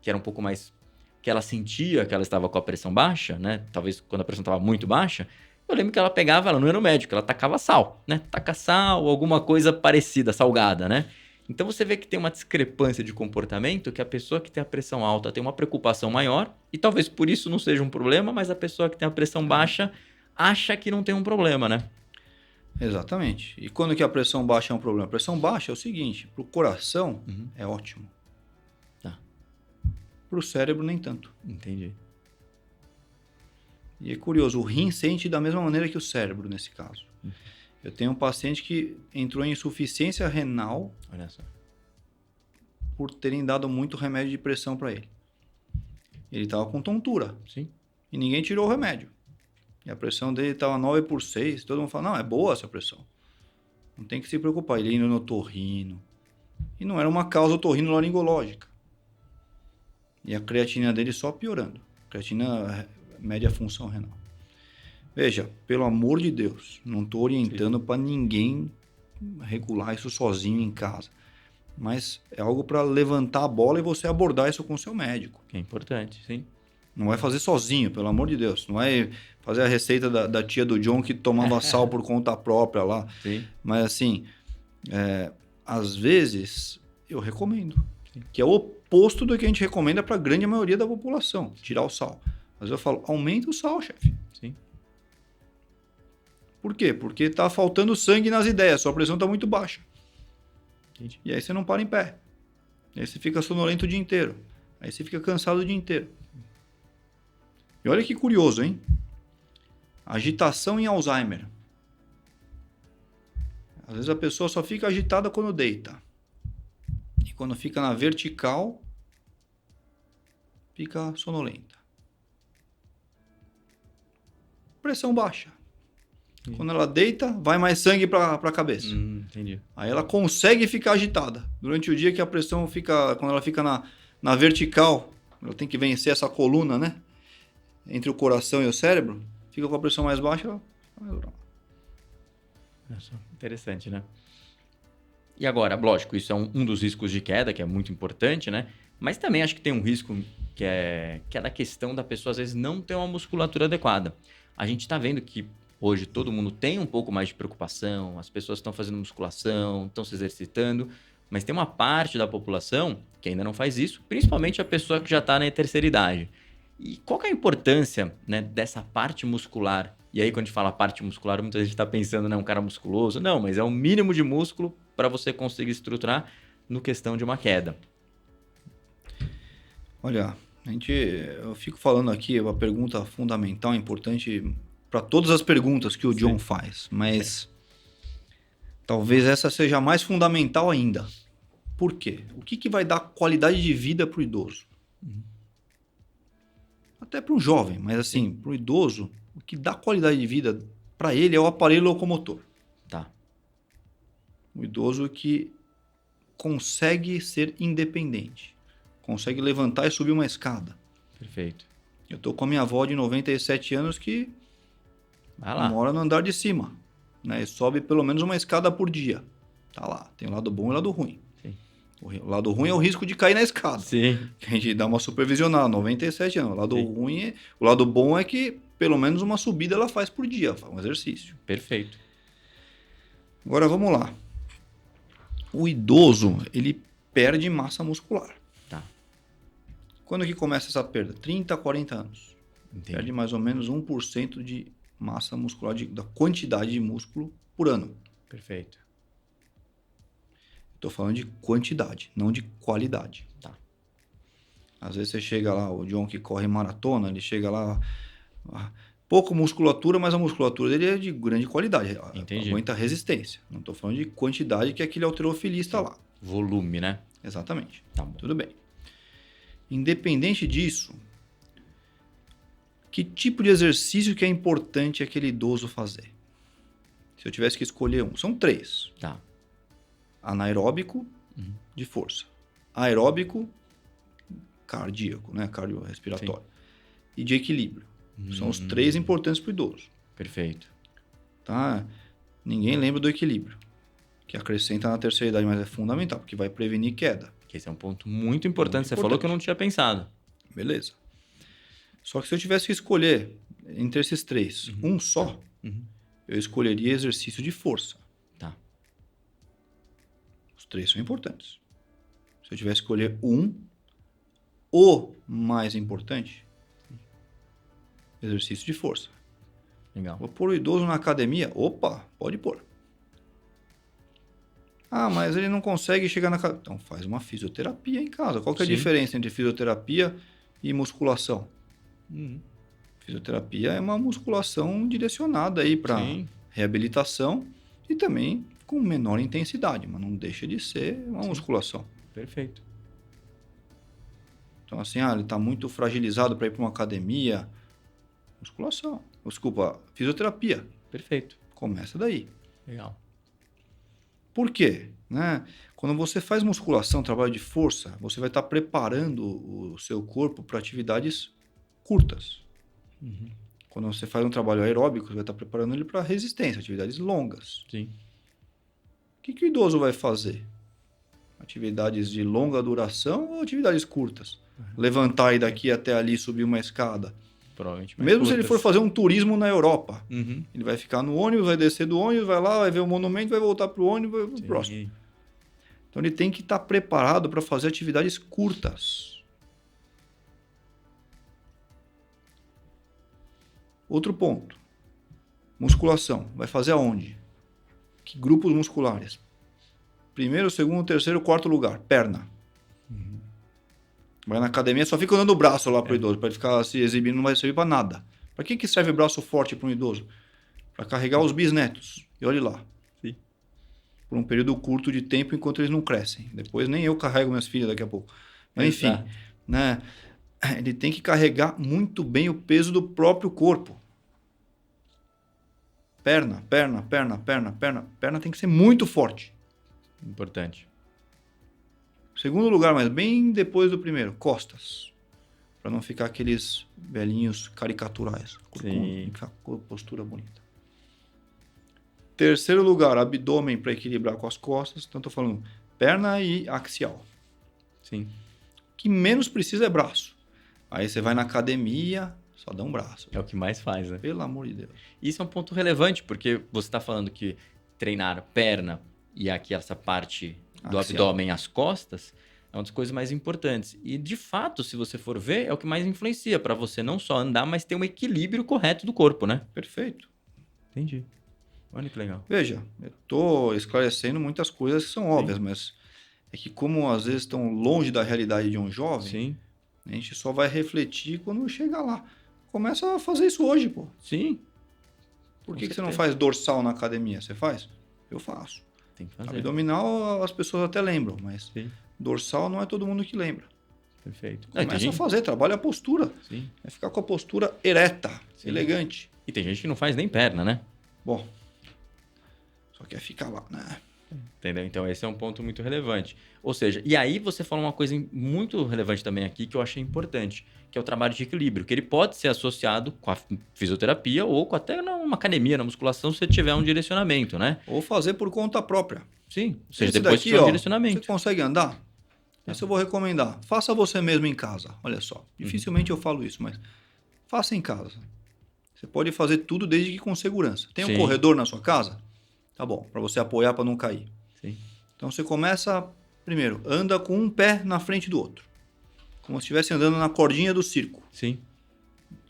era um pouco mais... que ela sentia que ela estava com a pressão baixa, né? Talvez quando a pressão estava muito baixa, eu lembro que ela pegava, ela não ia no médico, ela tacava sal, né? Taca sal, alguma coisa parecida, salgada, né? Então você vê que tem uma discrepância de comportamento, que a pessoa que tem a pressão alta tem uma preocupação maior, e talvez por isso não seja um problema, mas a pessoa que tem a pressão baixa acha que não tem um problema, né? Exatamente. E quando que a pressão baixa é um problema? A pressão baixa é o seguinte, para o coração é ótimo. Tá. Para o cérebro nem tanto. Entendi. E é curioso, o rim sente da mesma maneira que o cérebro nesse caso. Eu tenho um paciente que entrou em insuficiência renal. Olha só. Por terem dado muito remédio de pressão para ele. Ele estava com tontura. Sim. E ninguém tirou o remédio. E a pressão dele estava 9/6. Todo mundo fala, não, é boa essa pressão. Não tem que se preocupar. Ele indo no otorrino. E não era uma causa otorrinolaringológica. E a creatina dele só piorando. Creatina média função renal. Veja, pelo amor de Deus, não estou orientando para ninguém regular isso sozinho em casa. Mas é algo para levantar a bola e você abordar isso com o seu médico. Que é importante, sim. Não vai fazer sozinho, pelo amor de Deus. Não vai fazer a receita da tia do John que tomava sal por conta própria lá. Sim. Mas assim, às vezes eu recomendo. Sim. Que é o oposto do que a gente recomenda para a grande maioria da população. Tirar o sal. Mas eu falo, aumenta o sal, chefe. Sim. Por quê? Porque está faltando sangue nas ideias. Sua pressão está muito baixa. Entendi. E aí você não para em pé. E aí você fica sonolento o dia inteiro. Aí você fica cansado o dia inteiro. E olha que curioso, hein? Agitação em Alzheimer. Às vezes a pessoa só fica agitada quando deita. E quando fica na vertical, fica sonolenta. Pressão baixa. Quando ela deita, vai mais sangue para a cabeça. Entendi. Aí ela consegue ficar agitada. Durante o dia que a pressão fica... Quando ela fica na vertical, ela tem que vencer essa coluna, né? Entre o coração e o cérebro. Fica com a pressão mais baixa, ela... Interessante, né? E agora, lógico, isso é um dos riscos de queda, que é muito importante, né? Mas também acho que tem um risco que é da questão da pessoa, às vezes, não ter uma musculatura adequada. A gente está vendo que hoje todo mundo tem um pouco mais de preocupação, as pessoas estão fazendo musculação, estão se exercitando, mas tem uma parte da população que ainda não faz isso, principalmente a pessoa que já está na terceira idade. E qual que é a importância, né, dessa parte muscular? E aí, quando a gente fala parte muscular, muita gente está pensando, né, um cara musculoso. Não, mas é o mínimo de músculo para você conseguir estruturar no questão de uma queda. Olha, eu fico falando aqui, é uma pergunta fundamental, importante para todas as perguntas que o John faz, mas talvez essa seja a mais fundamental ainda. Por quê? O que vai dar qualidade de vida para o idoso? Até para um jovem, mas assim, para o idoso, o que dá qualidade de vida para ele é o aparelho locomotor. Tá. O idoso que consegue ser independente, consegue levantar e subir uma escada. Perfeito. Eu tô com a minha avó de 97 anos que mora no andar de cima, né? E sobe pelo menos uma escada por dia. Tá lá, tem o lado bom e o lado ruim. Sim. O lado ruim é o risco de cair na escada. Sim. Que a gente dá uma supervisionada, 97 anos. O lado bom é que pelo menos uma subida ela faz por dia, faz um exercício. Perfeito. Agora vamos lá. O idoso, ele perde massa muscular. Tá. Quando que começa essa perda? 30 a 40 anos. Entendi. Perde mais ou menos 1% de massa muscular, da quantidade de músculo por ano. Perfeito. Estou falando de quantidade, não de qualidade. Tá. Às vezes você chega lá, o John que corre maratona, ele chega lá, pouco musculatura, mas a musculatura dele é de grande qualidade. Entendi. Aguenta resistência. Não estou falando de quantidade, que é aquele halterofilista lá. Volume, né? Exatamente. Tá bom. Tudo bem. Independente disso, que tipo de exercício que é importante aquele idoso fazer? Se eu tivesse que escolher um, são 3. Tá. Anaeróbico, de força. Aeróbico, cardíaco, né? Cardiorrespiratório. E de equilíbrio. São os 3 importantes para o idoso. Perfeito. Tá? Ninguém lembra do equilíbrio, que acrescenta na terceira idade, mas é fundamental, porque vai prevenir queda. Esse é um ponto muito importante. Você falou que eu não tinha pensado. Beleza. Só que se eu tivesse que escolher entre esses 3, um só, eu escolheria exercício de força. Tá. Os 3 são importantes. Se eu tivesse que escolher o mais importante, exercício de força. Legal. Vou pôr o idoso na academia? Opa, pode pôr. Ah, mas ele não consegue chegar na academia. Então faz uma fisioterapia em casa. Qual que é a diferença entre fisioterapia e musculação? Fisioterapia é uma musculação direcionada aí para reabilitação e também com menor intensidade, mas não deixa de ser uma musculação. Perfeito. Então assim, ele está muito fragilizado para ir para uma academia. Musculação. Desculpa, fisioterapia. Perfeito. Começa daí. Legal. Por quê? Né? Quando você faz musculação, trabalho de força, você vai estar preparando o seu corpo para atividades curtas. Quando você faz um trabalho aeróbico, você vai estar preparando ele para resistência, atividades longas. Sim. O que o idoso vai fazer? Atividades de longa duração ou atividades curtas? Levantar e daqui até ali subir uma escada. Provavelmente Mesmo se ele for fazer um turismo na Europa, Uhum. ele vai ficar no ônibus, vai descer do ônibus, vai lá, vai ver o monumento, vai voltar para o ônibus, vai para o próximo. Então ele tem que estar preparado para fazer atividades curtas. Outro ponto. Musculação. Vai fazer aonde? Que grupos musculares? Primeiro, segundo, terceiro, quarto lugar. Perna. Vai na academia, só fica usando o braço lá pro idoso. Para ele ficar se exibindo, não vai servir para nada. Para que serve braço forte para um idoso? Para carregar os bisnetos. E olhe lá. Sim. Por um período curto de tempo, enquanto eles não crescem. Depois nem eu carrego minhas filhas daqui a pouco. Mas enfim, né? Ele tem que carregar muito bem o peso do próprio corpo. Perna, perna, perna, perna, perna. Perna tem que ser muito forte. Importante. Segundo lugar, mas bem depois do primeiro, costas. Para não ficar aqueles velhinhos caricaturais. Sim. Ficar com postura bonita. Terceiro lugar, abdômen para equilibrar com as costas. Então, estou falando perna e axial. Sim. O que menos precisa é braço. Aí você vai na academia, só dá um braço. É o que mais faz, né? Pelo amor de Deus. Isso é um ponto relevante, porque você está falando que treinar perna e aqui essa parte do Axial. abdômen, as costas, é uma das coisas mais importantes. E, de fato, se você for ver, é o que mais influencia para você não só andar, mas ter um equilíbrio correto do corpo, né? Perfeito. Entendi. Olha que legal. Veja, eu estou esclarecendo muitas coisas que são óbvias, mas é que como às vezes estão longe da realidade de um jovem, Sim. a gente só vai refletir quando chegar lá. Começa a fazer isso hoje, pô. Sim. Por Com que você não certeza. faz dorsal na academia? Você faz? Eu faço. Tem que fazer. Abdominal as pessoas até lembram, mas Sim. dorsal não é todo mundo que lembra. Perfeito. Começa a fazer, trabalha a postura. Sim. É ficar com a postura ereta, Sim. elegante. E tem gente que não faz nem perna, né? Bom, só quer ficar lá, né? Entendeu? Então, esse é um ponto muito relevante. Ou seja, e aí você falou uma coisa muito relevante também aqui que eu achei importante, que é o trabalho de equilíbrio, que ele pode ser associado com a fisioterapia ou com até numa academia, na musculação, se você tiver um direcionamento, né? Ou fazer por conta própria. Sim. Ou seja, Esse depois daqui, tiver um ó, direcionamento. você consegue andar? Esse eu vou recomendar. Faça você mesmo em casa. Olha só. Dificilmente eu falo isso, mas faça em casa. Você pode fazer tudo desde que com segurança. Tem um Sim. corredor na sua casa? Tá bom, para você apoiar para não cair. Sim. Então você começa, primeiro, anda com um pé na frente do outro. Como se estivesse andando na cordinha do circo. Sim.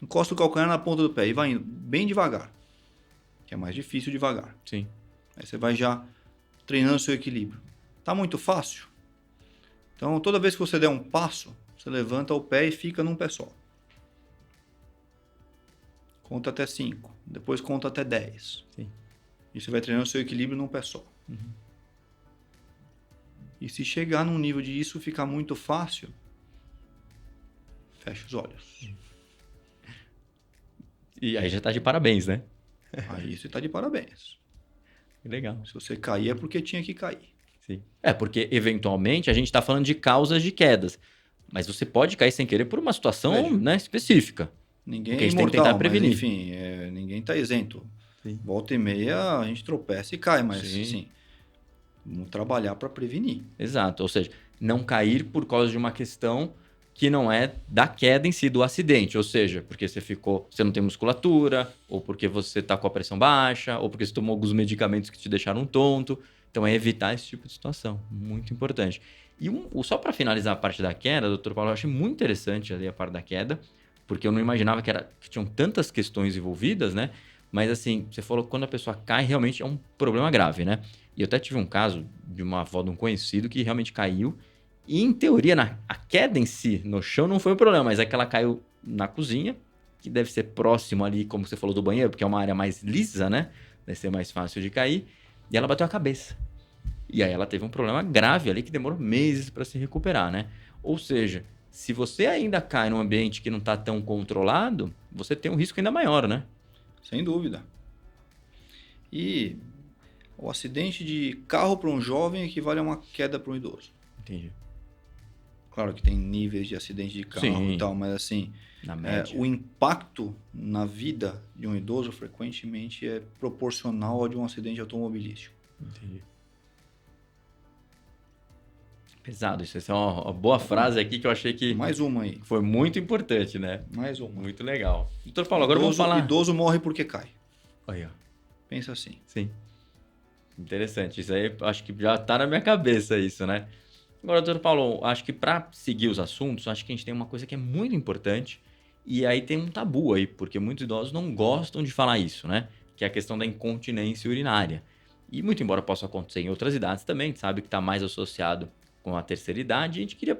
Encosta o calcanhar na ponta do pé e vai indo bem devagar. Que é mais difícil devagar. Sim. Aí você vai já treinando seu equilíbrio. Tá muito fácil? Então, toda vez que você der um passo, você levanta o pé e fica num pé só. Conta até 5. Depois conta até 10. Sim. E você vai treinando seu equilíbrio num pé só. E se chegar num nível de isso ficar muito fácil, fecha os olhos. E aí já tá de parabéns, né? Aí você tá de parabéns. Legal. Se você cair é porque tinha que cair. Sim. É, porque eventualmente a gente está falando de causas de quedas. Mas você pode cair sem querer por uma situação, Veja. né, específica. Ninguém Porque é a gente tem que imortal, tentar prevenir. mas enfim, ninguém está isento. Sim. Volta e meia a gente tropeça e cai, mas Sim. sim, vamos trabalhar para prevenir. Exato. Ou seja, não cair por causa de uma questão que não é da queda em si, do acidente. Ou seja, porque você não tem musculatura, ou porque você está com a pressão baixa, ou porque você tomou alguns medicamentos que te deixaram tonto. Então, é evitar esse tipo de situação. Muito importante. E só para finalizar a parte da queda, doutor Paulo, eu achei muito interessante ali a parte da queda, porque eu não imaginava que tinham tantas questões envolvidas, né? Mas assim, você falou que quando a pessoa cai, realmente é um problema grave, né? E eu até tive um caso de uma avó de um conhecido que realmente caiu. E, em teoria, a queda em si, no chão, não foi um problema, mas é que ela caiu na cozinha, que deve ser próximo ali, como você falou, do banheiro, porque é uma área mais lisa, né? Deve ser mais fácil de cair. E ela bateu a cabeça. E aí ela teve um problema grave ali que demorou meses para se recuperar, né? Ou seja, se você ainda cai num ambiente que não está tão controlado, você tem um risco ainda maior, né? Sem dúvida. E o acidente de carro para um jovem equivale a uma queda para um idoso. Entendi. Claro que tem níveis de acidente de carro Sim. e tal, mas assim, Na média. o impacto na vida de um idoso frequentemente é proporcional ao de um acidente automobilístico. Entendi. Pesado. Isso é uma boa frase aqui que eu achei que Mais uma aí. foi muito importante, né? Mais uma. Muito legal. Doutor Paulo, agora vamos falar... Idoso morre porque cai. Aí, ó. Pensa assim. Sim. Interessante. Isso aí, acho que já tá na minha cabeça isso, né? Agora, doutor Paulo, acho que para seguir os assuntos, acho que a gente tem uma coisa que é muito importante e aí tem um tabu aí, porque muitos idosos não gostam de falar isso, né? Que é a questão da incontinência urinária. E muito embora possa acontecer em outras idades também, a gente sabe que está mais associado com a terceira idade, a gente queria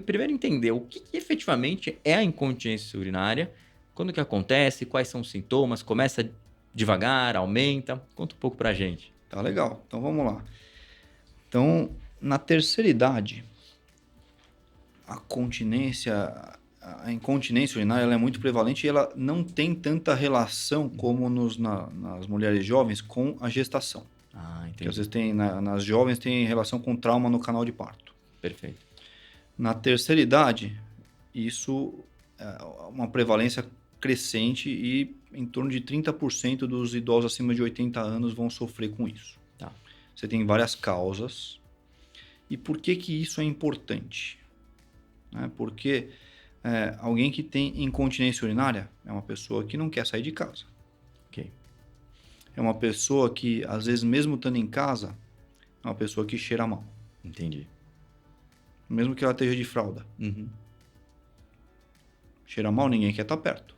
primeiro entender o que efetivamente é a incontinência urinária, quando que acontece, quais são os sintomas, começa devagar, aumenta, conta um pouco pra gente. Tá legal. Então vamos lá. Então, na terceira idade, a continência a incontinência urinária ela é muito prevalente e ela não tem tanta relação como nas mulheres jovens com a gestação. Ah, Que entendi. às vezes nas jovens tem relação com trauma no canal de parto. Perfeito. Na terceira idade, isso é uma prevalência crescente e em torno de 30% dos idosos acima de 80 anos vão sofrer com isso. Tá. Você tem várias causas. E por que isso é importante? Porque alguém que tem incontinência urinária é uma pessoa que não quer sair de casa. Ok. É uma pessoa que, às vezes, mesmo estando em casa, é uma pessoa que cheira mal. Entendi. Mesmo que ela esteja de fralda. Uhum. Cheira mal, ninguém quer estar perto.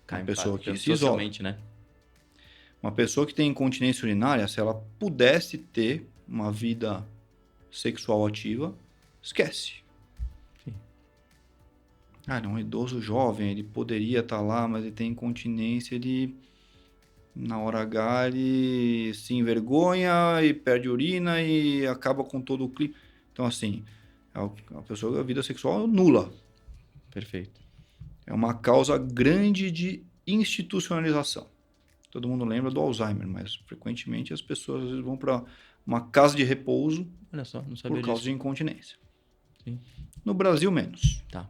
Cai Uma pessoa impacta que se isola. socialmente, né? Uma pessoa que tem incontinência urinária, se ela pudesse ter uma vida sexual ativa, esquece. Sim. Ele é um idoso jovem, ele poderia estar lá, mas ele tem incontinência, ele na hora H ele se envergonha e perde urina e acaba com todo o clima. Então assim, a pessoa a vida sexual é nula. Perfeito. É uma causa grande de institucionalização. Todo mundo lembra do Alzheimer, mas frequentemente as pessoas às vezes vão para uma casa de repouso. Olha só, não sabia Por causa disso. de incontinência. Sim. No Brasil, menos. Tá.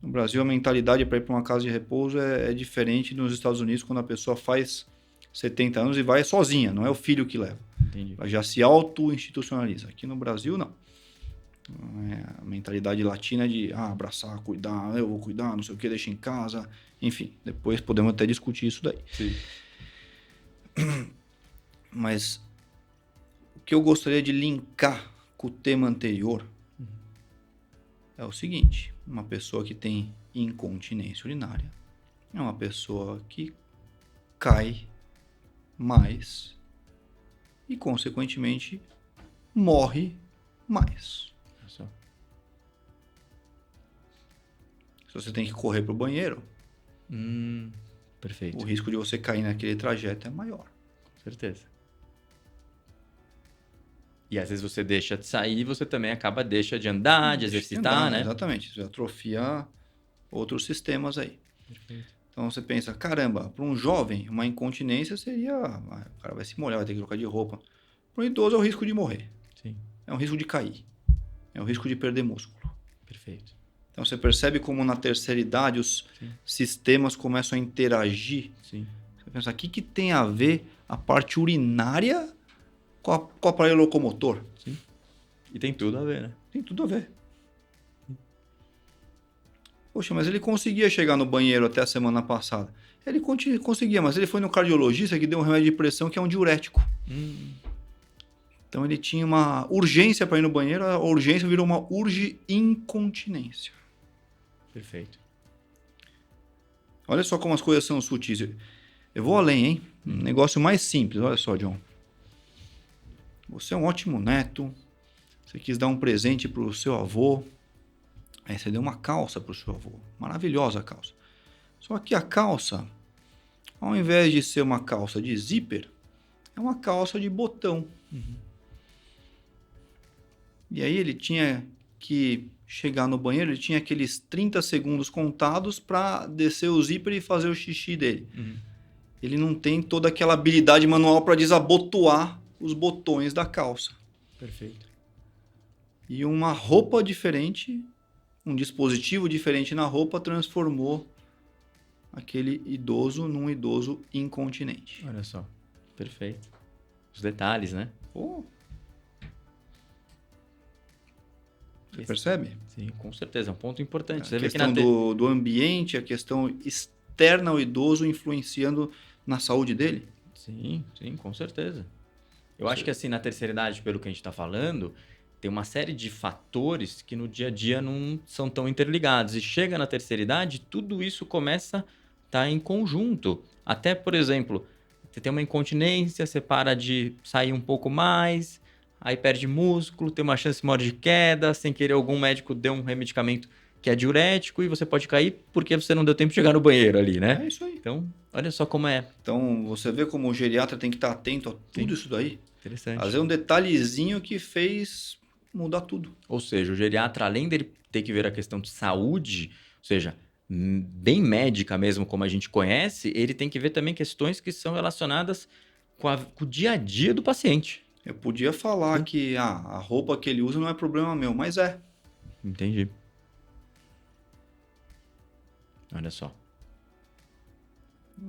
No Brasil, a mentalidade para ir para uma casa de repouso é diferente nos Estados Unidos, quando a pessoa faz 70 anos e vai sozinha, não é o filho que leva. Entendi. Ela já se auto-institucionaliza. Aqui no Brasil, não. A mentalidade latina é de abraçar, cuidar, eu vou cuidar, não sei o que, deixa em casa. Enfim, depois podemos até discutir isso daí. Sim. Mas o que eu gostaria de linkar com o tema anterior é o seguinte: uma pessoa que tem incontinência urinária é uma pessoa que cai mais e, consequentemente, morre mais. Olha só. Se você tem que correr para o banheiro, Perfeito. o risco de você cair naquele trajeto é maior. Com certeza. E às vezes você deixa de sair, você também deixa de andar, de exercitar, né? Exatamente. Isso atrofia outros sistemas aí. Perfeito. Então você pensa, caramba, para um jovem, uma incontinência seria... o cara vai se molhar, vai ter que trocar de roupa. Para um idoso é o risco de morrer. Sim. É o risco de cair. É o risco de perder músculo. Perfeito. Então você percebe como na terceira idade os sistemas começam a interagir. Sim. Você pensa, o que tem a ver a parte urinária com o aparelho locomotor? Sim. E tem tudo a ver, né? Tem tudo a ver. Poxa, mas ele conseguia chegar no banheiro até a semana passada. Ele conseguia, mas ele foi no cardiologista que deu um remédio de pressão que é um diurético. Então ele tinha uma urgência para ir no banheiro, a urgência virou uma incontinência. Perfeito. Olha só como as coisas são sutis. Eu vou além, hein? Um negócio mais simples. Olha só, John. Você é um ótimo neto. Você quis dar um presente para o seu avô. Aí você deu uma calça para o seu avô. Maravilhosa a calça. Só que a calça, ao invés de ser uma calça de zíper, é uma calça de botão. E aí ele tinha que chegar no banheiro, ele tinha aqueles 30 segundos contados para descer o zíper e fazer o xixi dele. Ele não tem toda aquela habilidade manual para desabotoar os botões da calça. Perfeito. E uma roupa diferente, um dispositivo diferente na roupa transformou aquele idoso num idoso incontinente. Olha só. Perfeito. Os detalhes, né? Pô. Você percebe? Sim, com certeza. É um ponto importante. A Você vê que questão do ambiente, a questão externa ao idoso influenciando na saúde dele. Sim, com certeza. Eu acho que assim, na terceira idade, pelo que a gente está falando, tem uma série de fatores que no dia a dia não são tão interligados. E chega na terceira idade, tudo isso começa a estar em conjunto. Até, por exemplo, você tem uma incontinência, você para de sair um pouco mais, aí perde músculo, tem uma chance maior de queda, sem querer algum médico deu um medicamento que é diurético e você pode cair porque você não deu tempo de chegar no banheiro ali, né? É isso aí. Então, olha só como é. Então, você vê como o geriatra tem que estar atento a tudo isso daí. Interessante. Às vezes é um detalhezinho que fez mudar tudo. Ou seja, o geriatra, além dele ter que ver a questão de saúde, ou seja, bem médica mesmo, como a gente conhece, ele tem que ver também questões que são relacionadas com o dia a dia do paciente. Eu podia falar Sim. que a roupa que ele usa não é problema meu, mas é. Entendi. Olha só.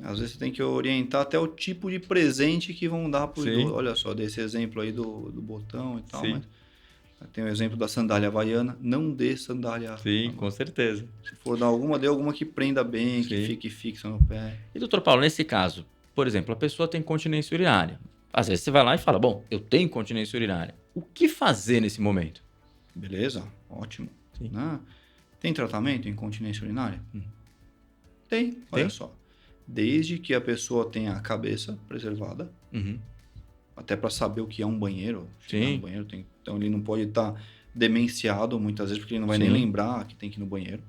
Às vezes você tem que orientar até o tipo de presente que vão dar pro Sim. idoso. Olha só, desse exemplo aí do botão e tal, Sim. mas tem o exemplo da sandália havaiana. Não dê sandália Sim, com certeza. Se for dar alguma, dê alguma que prenda bem, que Sim. fique fixa no pé. E, doutor Paulo, nesse caso, por exemplo, a pessoa tem incontinência urinária. Às vezes você vai lá e fala, bom, eu tenho incontinência urinária. O que fazer nesse momento? Beleza, ótimo. Sim. Né? Tem tratamento em incontinência urinária? Tem, olha Tem? só. Desde que a pessoa tenha a cabeça preservada, até para saber o que é um banheiro. Chegar Sim. no banheiro então ele não pode estar demenciado muitas vezes, porque ele não vai Sim. nem lembrar que tem que ir no banheiro.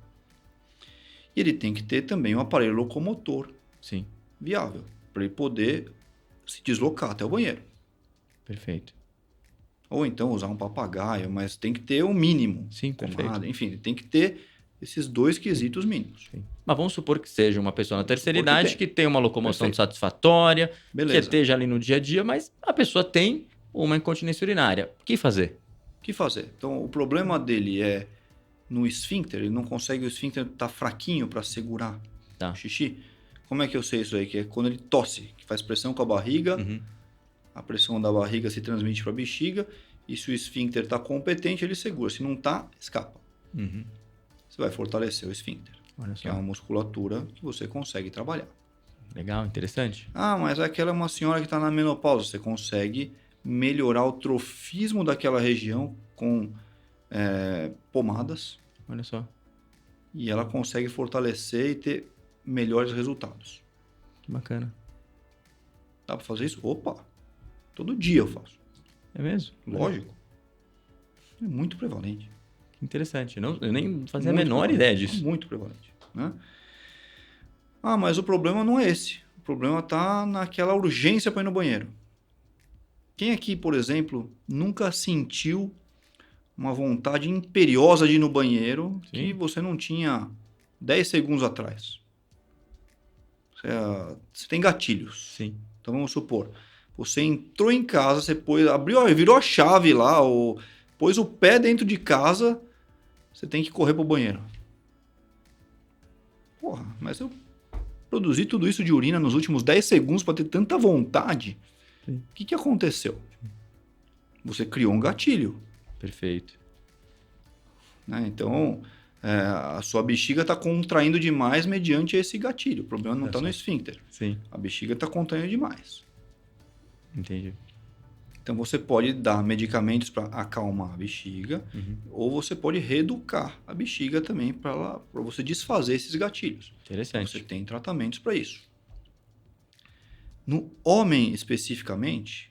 E ele tem que ter também um aparelho locomotor Sim. viável, para ele poder se deslocar até o banheiro. Perfeito. Ou então usar um papagaio, mas tem que ter o mínimo. Sim, perfeito. Enfim, tem que ter esses dois quesitos mínimos. Sim. Mas vamos supor que seja uma pessoa na terceira supor que idade que tem uma locomoção Perfeito. satisfatória, que Beleza. esteja ali no dia a dia, mas a pessoa tem uma incontinência urinária. O que fazer? O que fazer? Então, o problema dele é no esfíncter, ele não consegue, o esfíncter tá fraquinho para segurar Tá. o xixi. Como é que eu sei isso aí? Que é quando ele tosse, que faz pressão com a barriga, a pressão da barriga se transmite para a bexiga, e se o esfíncter está competente, ele segura. Se não está, escapa. Você vai fortalecer o esfíncter, Olha que é só. uma musculatura que você consegue trabalhar. Legal, interessante. Ah, mas aquela é uma senhora que está na menopausa. Você consegue melhorar o trofismo daquela região com pomadas, Olha só. e ela consegue fortalecer e ter melhores resultados. Que bacana. Dá para fazer isso? Opa! Todo dia eu faço. É mesmo? Lógico. É muito prevalente. Que interessante. Eu nem fazia a Muito menor prevalente. ideia disso. Muito prevalente. Né? Ah, mas o problema não é esse. O problema está naquela urgência para ir no banheiro. Quem aqui, por exemplo, nunca sentiu uma vontade imperiosa de ir no banheiro que você não tinha 10 segundos atrás? Você tem gatilhos. Sim. Então vamos supor, você entrou em casa, você virou a chave lá, ou pôs o pé dentro de casa, você tem que correr pro banheiro. Porra, mas eu produzi tudo isso de urina nos últimos 10 segundos para ter tanta vontade. Sim. O que aconteceu? Você criou um gatilho. Perfeito. Né? Então, a sua bexiga está contraindo demais mediante esse gatilho. O problema não está no esfíncter. Sim. A bexiga está contraindo demais. Entendi. Então, você pode dar medicamentos para acalmar a bexiga, ou você pode reeducar a bexiga também para você desfazer esses gatilhos. Interessante. Você tem tratamentos para isso. No homem, especificamente,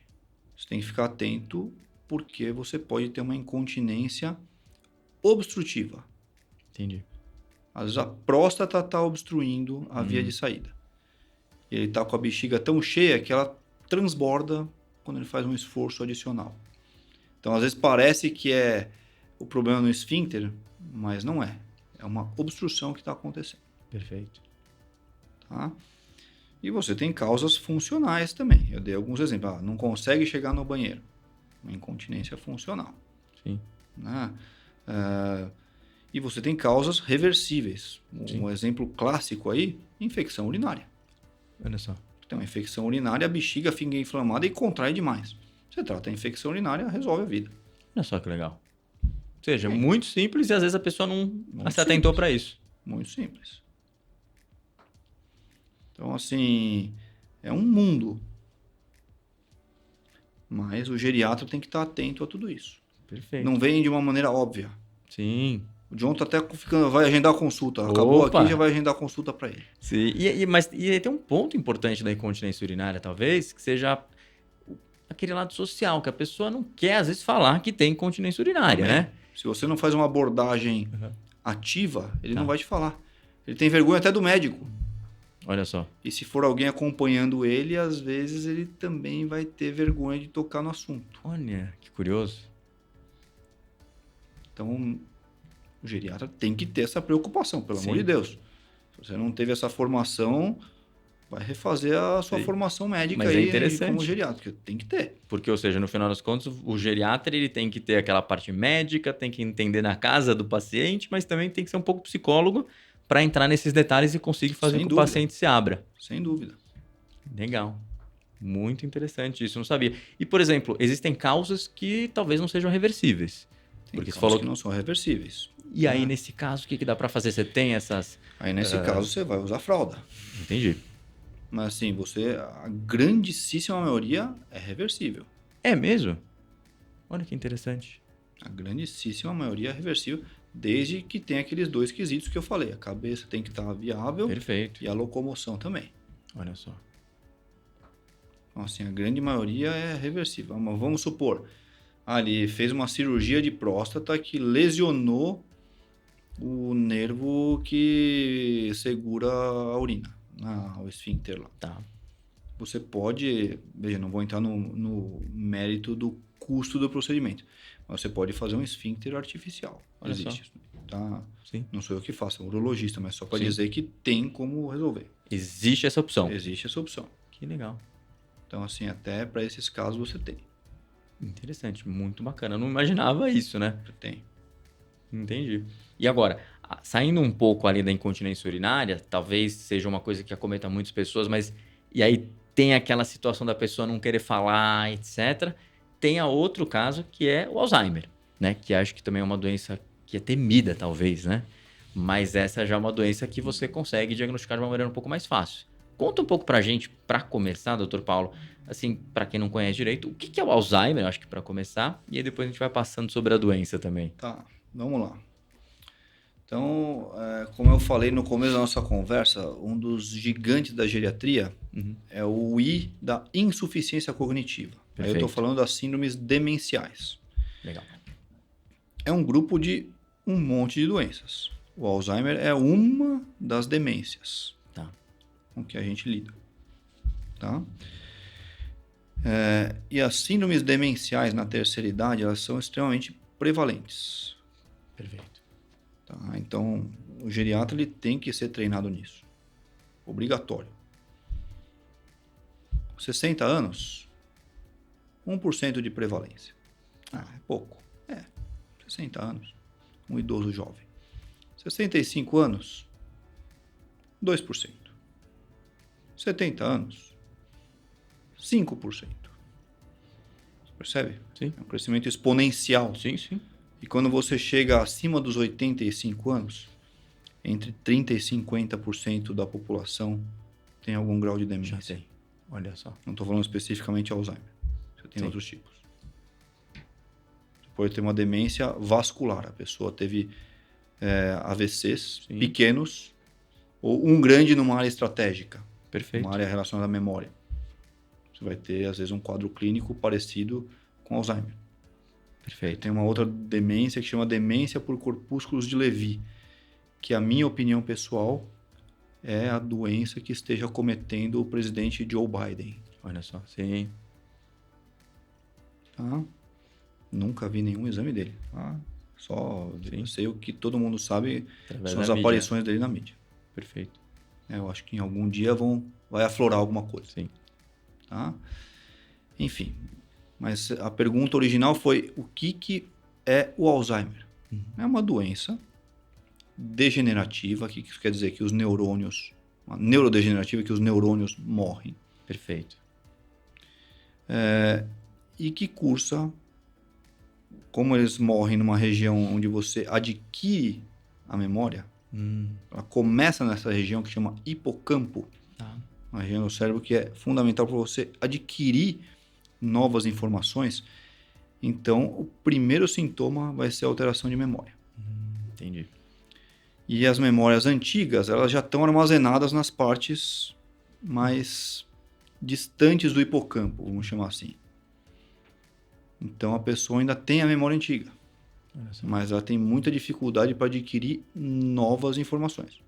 você tem que ficar atento, porque você pode ter uma incontinência obstrutiva. Entendi. Às vezes a próstata está obstruindo a via de saída. E ele está com a bexiga tão cheia que ela transborda quando ele faz um esforço adicional. Então, às vezes parece que é o problema no esfíncter, mas não é. É uma obstrução que está acontecendo. Perfeito. Tá? E você tem causas funcionais também. Eu dei alguns exemplos. Não consegue chegar no banheiro. Uma incontinência funcional. Sim. Né? E você tem causas reversíveis. Sim. Um exemplo clássico aí, infecção urinária. Olha só. Tem uma infecção urinária, a bexiga fica inflamada e contrai demais. Você trata a infecção urinária, resolve a vida. Olha só que legal. Ou seja, muito simples e às vezes a pessoa não se atentou para isso. Muito simples. Então, assim, é um mundo. Mas o geriatra tem que estar atento a tudo isso. Perfeito. Não vem de uma maneira óbvia. Sim. O John tá até vai agendar a consulta. Acabou Opa. aqui, já vai agendar a consulta para ele. Sim. Mas tem um ponto importante da incontinência urinária, talvez, que seja aquele lado social, que a pessoa não quer, às vezes, falar que tem incontinência urinária, Também. né? Se você não faz uma abordagem ativa, ele Tá. não vai te falar. Ele tem vergonha até do médico. Olha só. E se for alguém acompanhando ele, às vezes ele também vai ter vergonha de tocar no assunto. Olha, que curioso. Então, o geriatra tem que ter essa preocupação, pelo amor Sim. de Deus. Se você não teve essa formação, vai refazer a sua Sim. formação médica Mas é aí interessante. como geriatra. Tem que ter. Porque, ou seja, no final das contas, o geriatra ele tem que ter aquela parte médica, tem que entender na casa do paciente, mas também tem que ser um pouco psicólogo para entrar nesses detalhes e conseguir fazer Sem com que dúvida. o paciente se abra. Sem dúvida. Legal. Muito interessante isso, eu não sabia. E, por exemplo, existem causas que talvez não sejam reversíveis. Tem Porque você casos falou que não são reversíveis. E aí, nesse caso, o que dá para fazer? Você tem essas... Aí, nesse caso, você vai usar fralda. Entendi. Mas, assim, a grandíssima maioria é reversível. É mesmo? Olha que interessante. A grandíssima maioria é reversível, desde que tenha aqueles 2 quesitos que eu falei. A cabeça tem que estar viável. Perfeito. E a locomoção também. Olha só. Então, assim, a grande maioria é reversível. Mas vamos supor, ele fez uma cirurgia de próstata que lesionou o nervo que segura a urina, o esfíncter lá. Tá. Você pode, veja, não vou entrar no mérito do custo do procedimento, mas você pode fazer um esfíncter artificial. Olha Existe isso, tá? Sim. Não sou eu que faço, é um urologista, mas só para Sim. dizer que tem como resolver. Existe essa opção. Existe essa opção. Que legal. Então, assim, até para esses casos você tem. Interessante, muito bacana. Eu não imaginava isso, né? Você tem. Entendi. E agora, saindo um pouco ali da incontinência urinária, talvez seja uma coisa que acometa muitas pessoas, mas... E aí tem aquela situação da pessoa não querer falar, etc. Tem a outro caso, que é o Alzheimer, né? Que acho que também é uma doença que é temida, talvez, né? Mas essa já é uma doença que você consegue diagnosticar de uma maneira um pouco mais fácil. Conta um pouco pra gente, pra começar, doutor Paulo, assim, pra quem não conhece direito, o que é o Alzheimer, acho que pra começar, e aí depois a gente vai passando sobre a doença também. Tá, vamos lá. Então, como eu falei no começo da nossa conversa, um dos gigantes da geriatria é o I da insuficiência cognitiva. Perfeito. Aí eu estou falando das síndromes demenciais. Legal. É um grupo de um monte de doenças. O Alzheimer é uma das demências com que a gente lida. Tá? E as síndromes demenciais na terceira idade, elas são extremamente prevalentes. Perfeito. Tá? Então, o geriatra ele tem que ser treinado nisso. Obrigatório. 60 anos, 1% de prevalência. É pouco. 60 anos. Um idoso jovem. 65 anos, 2%. 70 anos, 5%. Percebe? Sim. É um crescimento exponencial. Sim, sim. E quando você chega acima dos 85 anos, entre 30% e 50% da população tem algum grau de demência. Já tem. Olha só. Não estou falando especificamente Alzheimer. Você tem outros tipos. Você pode ter uma demência vascular. A pessoa teve AVCs pequenos ou um grande numa área estratégica. Perfeito. Uma área relacionada à memória. Você vai ter, às vezes, um quadro clínico parecido com Alzheimer. Perfeito. Tem uma outra demência que chama demência por corpúsculos de Levy, que a minha opinião pessoal é a doença que esteja cometendo o presidente Joe Biden. Olha só, sim. Tá? Nunca vi nenhum exame dele. Tá? Só sei o que todo mundo sabe são as aparições dele na mídia. Perfeito. Eu acho que em algum dia vai aflorar alguma coisa. Sim. Tá? Enfim, mas a pergunta original foi o que é o Alzheimer? É uma doença degenerativa, que isso quer dizer que os neurônios, uma neurodegenerativa, que os neurônios morrem. Perfeito. E que cursa, como eles morrem numa região onde você adquire a memória, ela começa nessa região que chama hipocampo, uma região do cérebro que é fundamental para você adquirir novas informações. Então, o primeiro sintoma vai ser a alteração de memória. Entendi. E as memórias antigas, elas já estão armazenadas nas partes mais distantes do hipocampo, vamos chamar assim. Então, a pessoa ainda tem a memória antiga, mas ela tem muita dificuldade para adquirir novas informações.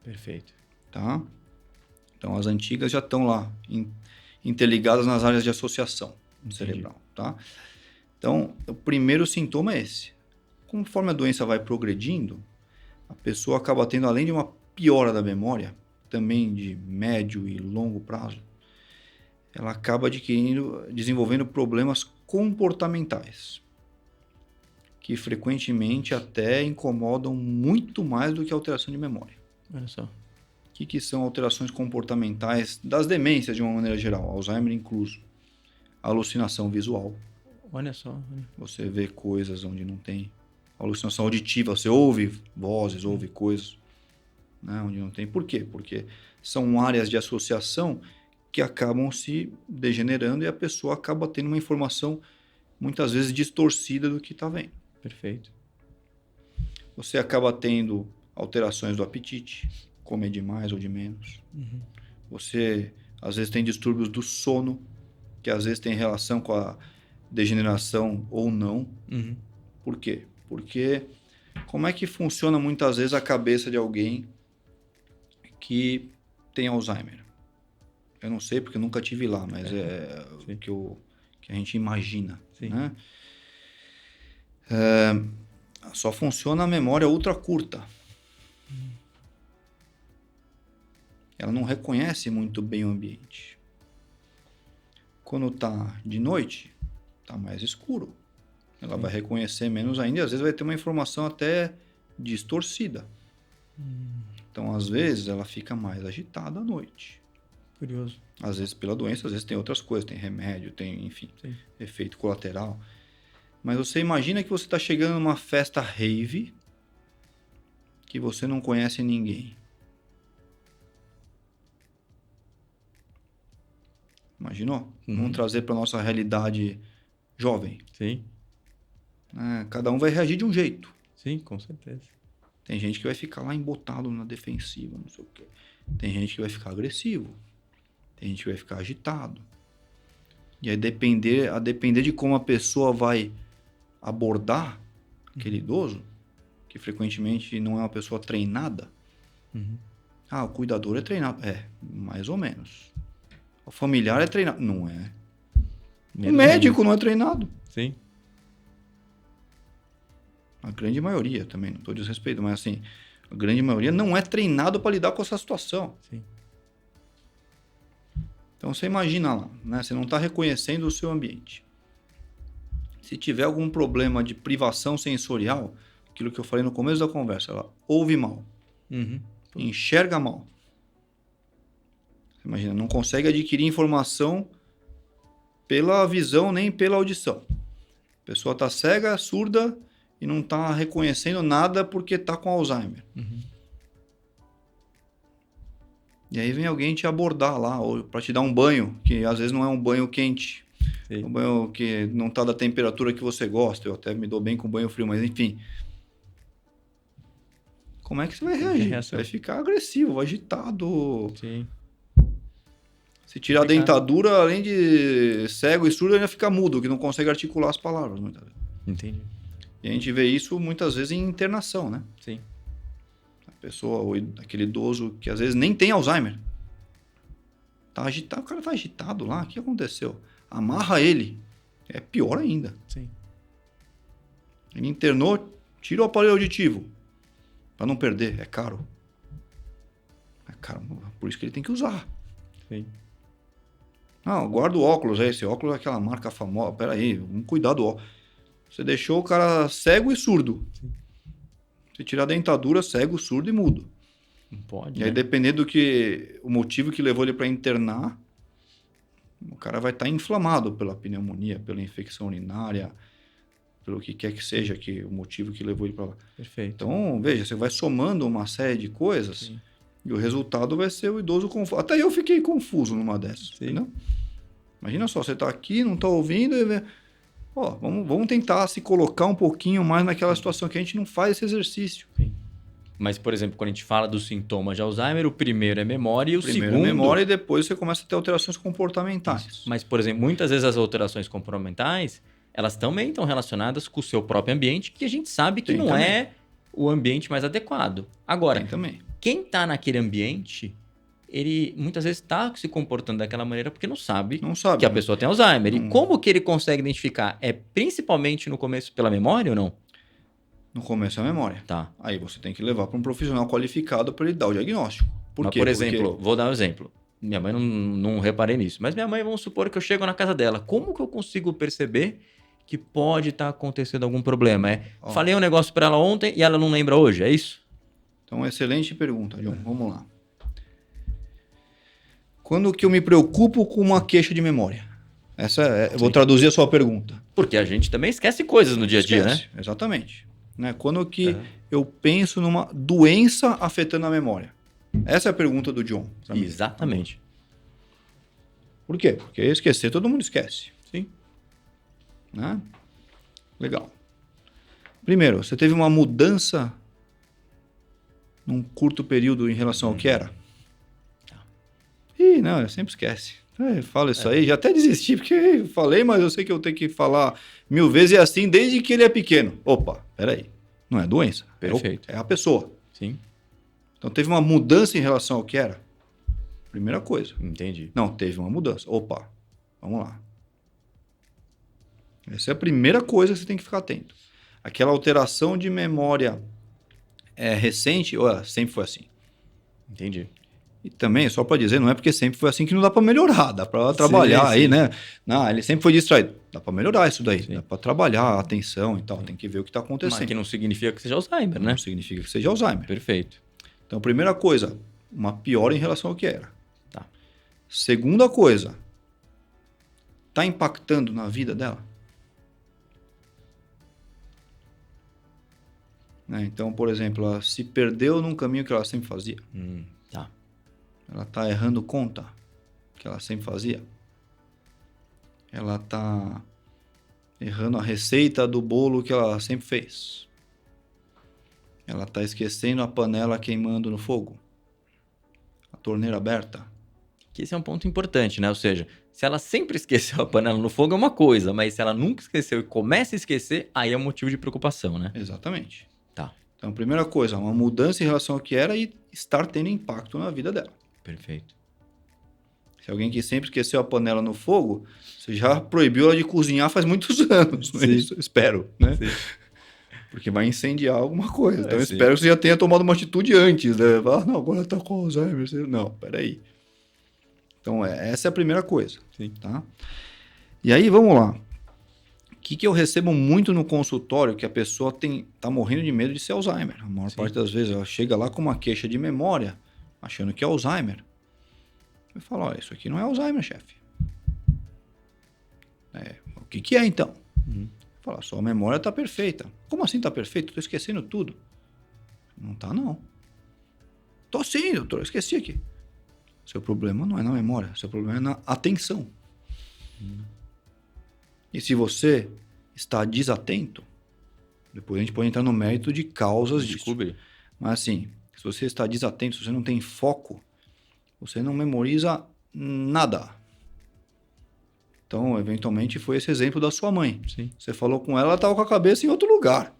Perfeito. Tá? Então, as antigas já estão lá, interligadas nas áreas de associação cerebral. Tá? Então, o primeiro sintoma é esse. conforme a doença vai progredindo, a pessoa acaba tendo, além de uma piora da memória, também de médio e longo prazo, ela acaba desenvolvendo problemas comportamentais, que frequentemente até incomodam muito mais do que a alteração de memória. Olha só. O que são alterações comportamentais das demências de uma maneira geral, Alzheimer incluso? Alucinação visual. Olha só. Você vê coisas onde não tem. Alucinação auditiva, você ouve vozes, ouve coisas, né, onde não tem. Por quê? Porque são áreas de associação que acabam se degenerando e a pessoa acaba tendo uma informação muitas vezes distorcida do que está vendo. Perfeito. Você acaba tendo alterações do apetite, comer de mais ou de menos. Uhum. Você às vezes tem distúrbios do sono, que às vezes tem relação com a degeneração ou não. Uhum. Por quê? Porque como é que funciona muitas vezes a cabeça de alguém que tem Alzheimer? Eu não sei porque eu nunca tive lá, mas é o que a gente imagina. Né? Só funciona a memória ultra curta. Ela não reconhece muito bem o ambiente. Quando está de noite, está mais escuro. Ela vai reconhecer menos ainda e às vezes vai ter uma informação até distorcida. Então, às vezes, ela fica mais agitada à noite. Curioso. Às vezes pela doença, às vezes tem outras coisas, tem remédio, tem, enfim, efeito colateral. Mas você imagina que você está chegando numa festa rave que você não conhece ninguém. Imaginou? Vamos trazer para nossa realidade jovem. Sim. Cada um vai reagir de um jeito. Sim, com certeza. Tem gente que vai ficar lá embotado na defensiva, não sei o quê. Tem gente que vai ficar agressivo. Tem gente que vai ficar agitado. E aí, a depender de como a pessoa vai abordar aquele idoso, que frequentemente não é uma pessoa treinada. O cuidador é treinado. Mais ou menos. O familiar é treinado. Não é. O médico não é treinado. Sim. A grande maioria também, não estou desrespeito, mas assim, a grande maioria não é treinado para lidar com essa situação. Sim. Então você imagina lá, né? Você não está reconhecendo o seu ambiente. Se tiver algum problema de privação sensorial, aquilo que eu falei no começo da conversa, ela ouve mal, enxerga mal. Você imagina, não consegue adquirir informação pela visão nem pela audição. A pessoa está cega, surda e não está reconhecendo nada porque está com Alzheimer. E aí vem alguém te abordar lá, ou para te dar um banho, que às vezes não é um banho quente. Sim. Um banho que não está da temperatura que você gosta. Eu até me dou bem com banho frio, mas enfim. Como é que você vai reagir? Você vai ficar agressivo, agitado. Sim. Se tirar a dentadura, além de cego e surdo, ainda fica mudo, que não consegue articular as palavras. Muitas vezes. Entendi. E a gente vê isso muitas vezes em internação, né? Sim. A pessoa, aquele idoso que às vezes nem tem Alzheimer. Tá agitado, o cara tá agitado lá, o que aconteceu? Amarra ele. É pior ainda. Sim. Ele internou, tira o aparelho auditivo. Para não perder, é caro. É caro, por isso que ele tem que usar. Sim. Não, guarda o óculos, esse óculos é aquela marca famosa. Pera aí, vamos cuidar do óculos. Você deixou o cara cego e surdo. Sim. Se tirar a dentadura, cego, surdo e mudo. Não pode, E aí, dependendo o motivo que levou ele para internar, o cara vai estar inflamado pela pneumonia, pela infecção urinária, pelo que quer que seja o motivo que levou ele para lá. Perfeito. Então, veja, você vai somando uma série de coisas. Sim. E o resultado vai ser o idoso confuso. Até eu fiquei confuso numa dessas. Entendeu? Imagina só, você está aqui, não está ouvindo. Vamos tentar se colocar um pouquinho mais naquela situação que a gente não faz esse exercício. Sim. Mas, por exemplo, quando a gente fala dos sintomas de Alzheimer, o primeiro é memória e o segundo... Primeiro é memória e depois você começa a ter alterações comportamentais. Isso. Mas, por exemplo, muitas vezes as alterações comportamentais, elas também estão relacionadas com o seu próprio ambiente, que a gente sabe que não é o ambiente mais adequado. Agora, quem está naquele ambiente, ele muitas vezes está se comportando daquela maneira porque não sabe que a pessoa tem Alzheimer. E como que ele consegue identificar? É principalmente no começo pela memória ou não? No começo é a memória. Tá. Aí você tem que levar para um profissional qualificado para ele dar o diagnóstico. Mas, por exemplo, vou dar um exemplo. Minha mãe, não reparei nisso, mas minha mãe, vamos supor que eu chego na casa dela. Como que eu consigo perceber que pode estar acontecendo algum problema? Falei um negócio para ela ontem e ela não lembra hoje, é isso? Então, excelente pergunta, João. Vamos lá. Quando que eu me preocupo com uma queixa de memória? Eu vou traduzir a sua pergunta. Porque a gente também esquece coisas no dia a dia, né? Exatamente. Quando que eu penso numa doença afetando a memória? Essa é a pergunta do John. Exatamente. Por quê? Porque esquecer todo mundo esquece. Sim. Né? Legal. Primeiro, você teve uma mudança num curto período em relação ao que era? Ih, não, eu sempre esquece. Fala isso aí, já até desisti, porque eu falei, mas eu sei que eu tenho que falar 1000 vezes e é assim desde que ele é pequeno. Opa, peraí. Não é doença. Perfeito. É a pessoa. Sim. Então teve uma mudança em relação ao que era? Primeira coisa. Entendi. Não, teve uma mudança. Opa, vamos lá. Essa é a primeira coisa que você tem que ficar atento. Aquela alteração de memória recente, ou sempre foi assim? Entendi. E também, só para dizer, não é porque sempre foi assim que não dá para melhorar, dá para trabalhar sim. Aí, né? Não, ele sempre foi distraído. Dá para melhorar isso daí, dá para trabalhar a atenção e tal, tem que ver o que está acontecendo. Mas que não significa que seja Alzheimer, né? Não significa que seja Alzheimer. Perfeito. Então, primeira coisa, uma piora em relação ao que era. Tá. Segunda coisa, está impactando na vida dela? Então, por exemplo, ela se perdeu num caminho que ela sempre fazia. Tá. Ela está errando conta que ela sempre fazia. Ela está errando a receita do bolo que ela sempre fez. Ela está esquecendo a panela queimando no fogo. A torneira aberta. Que esse é um ponto importante, né? Ou seja, se ela sempre esqueceu a panela no fogo é uma coisa, mas se ela nunca esqueceu e começa a esquecer, aí é um motivo de preocupação, né? Exatamente. Tá. Então, primeira coisa, uma mudança em relação ao que era e estar tendo impacto na vida dela. Perfeito. Se alguém que sempre esqueceu a panela no fogo, você já proibiu ela de cozinhar faz muitos anos. Não é isso? Espero, né? Sim. Porque vai incendiar alguma coisa. Então, eu espero que você já tenha tomado uma atitude antes. Né? Não, agora tá com Alzheimer. Não, peraí. Então, essa é a primeira coisa. Sim. Tá? E aí, vamos lá. O que eu recebo muito no consultório que a pessoa tá morrendo de medo de ser Alzheimer. A maior parte das vezes ela chega lá com uma queixa de memória, achando que é Alzheimer. Eu falo, olha, isso aqui não é Alzheimer, chefe. O que é então? Fala, sua memória tá perfeita. Como assim tá perfeita? Tô esquecendo tudo. Não tá, não. Tô sim, doutor, esqueci aqui. Seu problema não é na memória, seu problema é na atenção. E se você está desatento, depois a gente pode entrar no mérito de causas disso. Mas assim, se você está desatento, se você não tem foco, você não memoriza nada. Então, eventualmente, foi esse exemplo da sua mãe. Sim. Você falou com ela estava com a cabeça em outro lugar.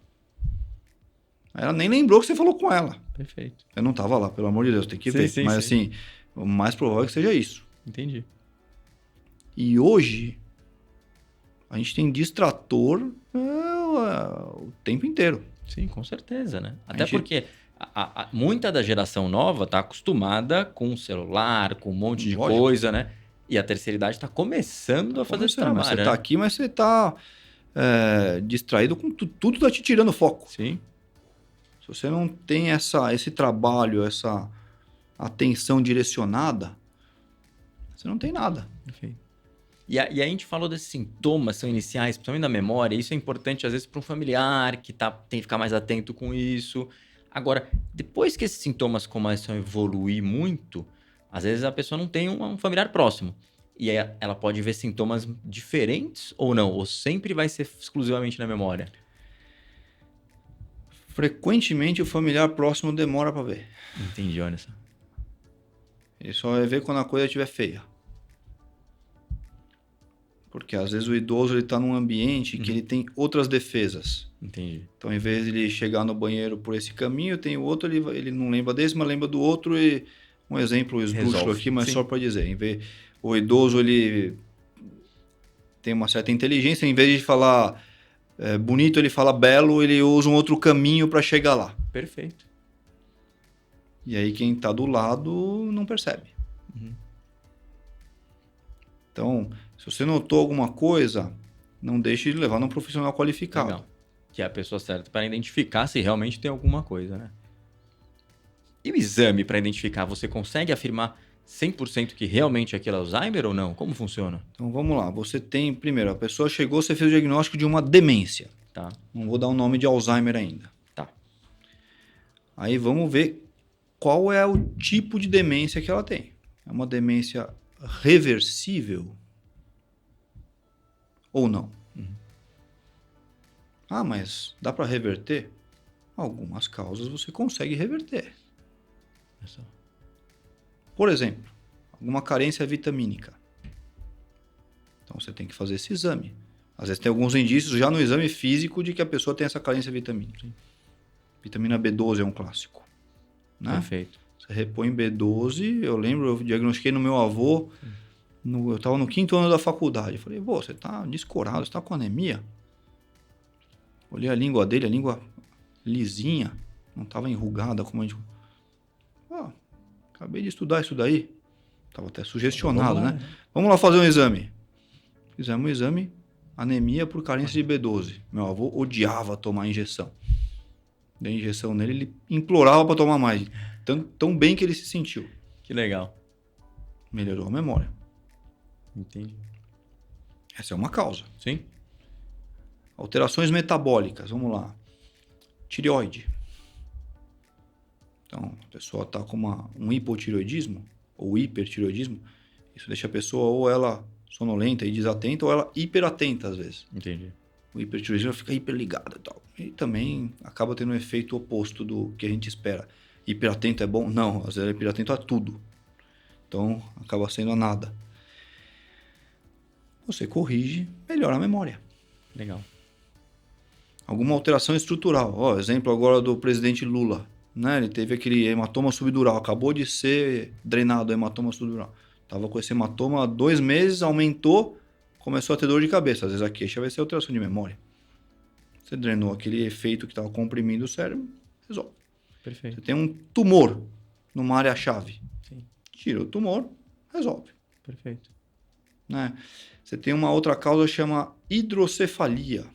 Ela nem lembrou que você falou com ela. Perfeito. Eu não estava lá, pelo amor de Deus, tem que ver. Mas assim, o mais provável é que seja isso. Entendi. E hoje, a gente tem distrator o tempo inteiro. Sim, com certeza, né? Até porque muita da geração nova está acostumada com celular, com um monte de coisa, né? E a terceira idade está começando a fazer esse trabalho. Você está aqui, mas você está distraído com tudo está te tirando foco. Sim. Se você não tem esse trabalho, essa atenção direcionada, você não tem nada. Perfeito. E a gente falou desses sintomas, são iniciais, principalmente da memória. Isso é importante, às vezes, para um familiar que tem que ficar mais atento com isso. Agora, depois que esses sintomas começam a evoluir muito, às vezes a pessoa não tem um familiar próximo. E aí ela pode ver sintomas diferentes ou não? Ou sempre vai ser exclusivamente na memória? Frequentemente o familiar próximo demora para ver. Entendi, olha só. Ele só vai ver quando a coisa estiver feia. Porque às vezes o idoso está num ambiente que ele tem outras defesas. Entendi. Então, em vez de ele chegar no banheiro por esse caminho, tem o outro, ele não lembra desse, mas lembra do outro. E um exemplo esdrúxulo aqui, mas só para dizer. Em vez, o idoso ele tem uma certa inteligência, em vez de falar bonito, ele fala belo, ele usa um outro caminho para chegar lá. Perfeito. E aí quem está do lado não percebe. Uhum. Então, se você notou alguma coisa, não deixe de levar num profissional qualificado. Legal. Que é a pessoa certa para identificar se realmente tem alguma coisa, né? E o exame para identificar, você consegue afirmar 100% que realmente aquilo é Alzheimer ou não? Como funciona? Então vamos lá, você tem, primeiro, a pessoa chegou, você fez o diagnóstico de uma demência. Tá. Não vou dar o nome de Alzheimer ainda. Tá. Aí vamos ver qual é o tipo de demência que ela tem. É uma demência reversível ou não? Ah, mas dá para reverter? Algumas causas você consegue reverter. É só. Por exemplo, alguma carência vitamínica. Então você tem que fazer esse exame. Às vezes tem alguns indícios já no exame físico de que a pessoa tem essa carência vitamínica. Sim. Vitamina B12 é um clássico. Né? Perfeito. Você repõe B12, eu lembro, eu diagnostiquei no meu avô, eu estava no 5º ano da faculdade. Eu falei, você está descorado, você está com anemia? Olhei a língua dele, a língua lisinha, não estava enrugada como a gente... acabei de estudar isso daí. Estava até sugestionado, né? Vamos lá fazer um exame. Fizemos um exame, anemia por carência de B12. Meu avô odiava tomar injeção. Dei injeção nele, ele implorava para tomar mais. Tão bem que ele se sentiu. Que legal. Melhorou a memória. Entendi. Essa é uma causa. Sim. Alterações metabólicas, vamos lá. Tireoide. Então, a pessoa está com um hipotireoidismo ou hipertireoidismo. Isso deixa a pessoa ou ela sonolenta e desatenta ou ela hiperatenta às vezes. Entendi. O hipertireoidismo fica hiperligado e tal. E também acaba tendo um efeito oposto do que a gente espera. Hiperatento é bom? Não, às vezes é hiperatento a tudo. Então, acaba sendo a nada. Você corrige, melhora a memória. Legal. Alguma alteração estrutural. Exemplo agora do presidente Lula. Né? Ele teve aquele hematoma subdural. Acabou de ser drenado o hematoma subdural. Estava com esse hematoma há 2 meses, aumentou, começou a ter dor de cabeça. Às vezes a queixa vai ser alteração de memória. Você drenou aquele efeito que estava comprimindo o cérebro, resolve. Perfeito. Você tem um tumor numa área-chave. Sim. Tira o tumor, resolve. Perfeito. Né? Você tem uma outra causa que chama hidrocefalia.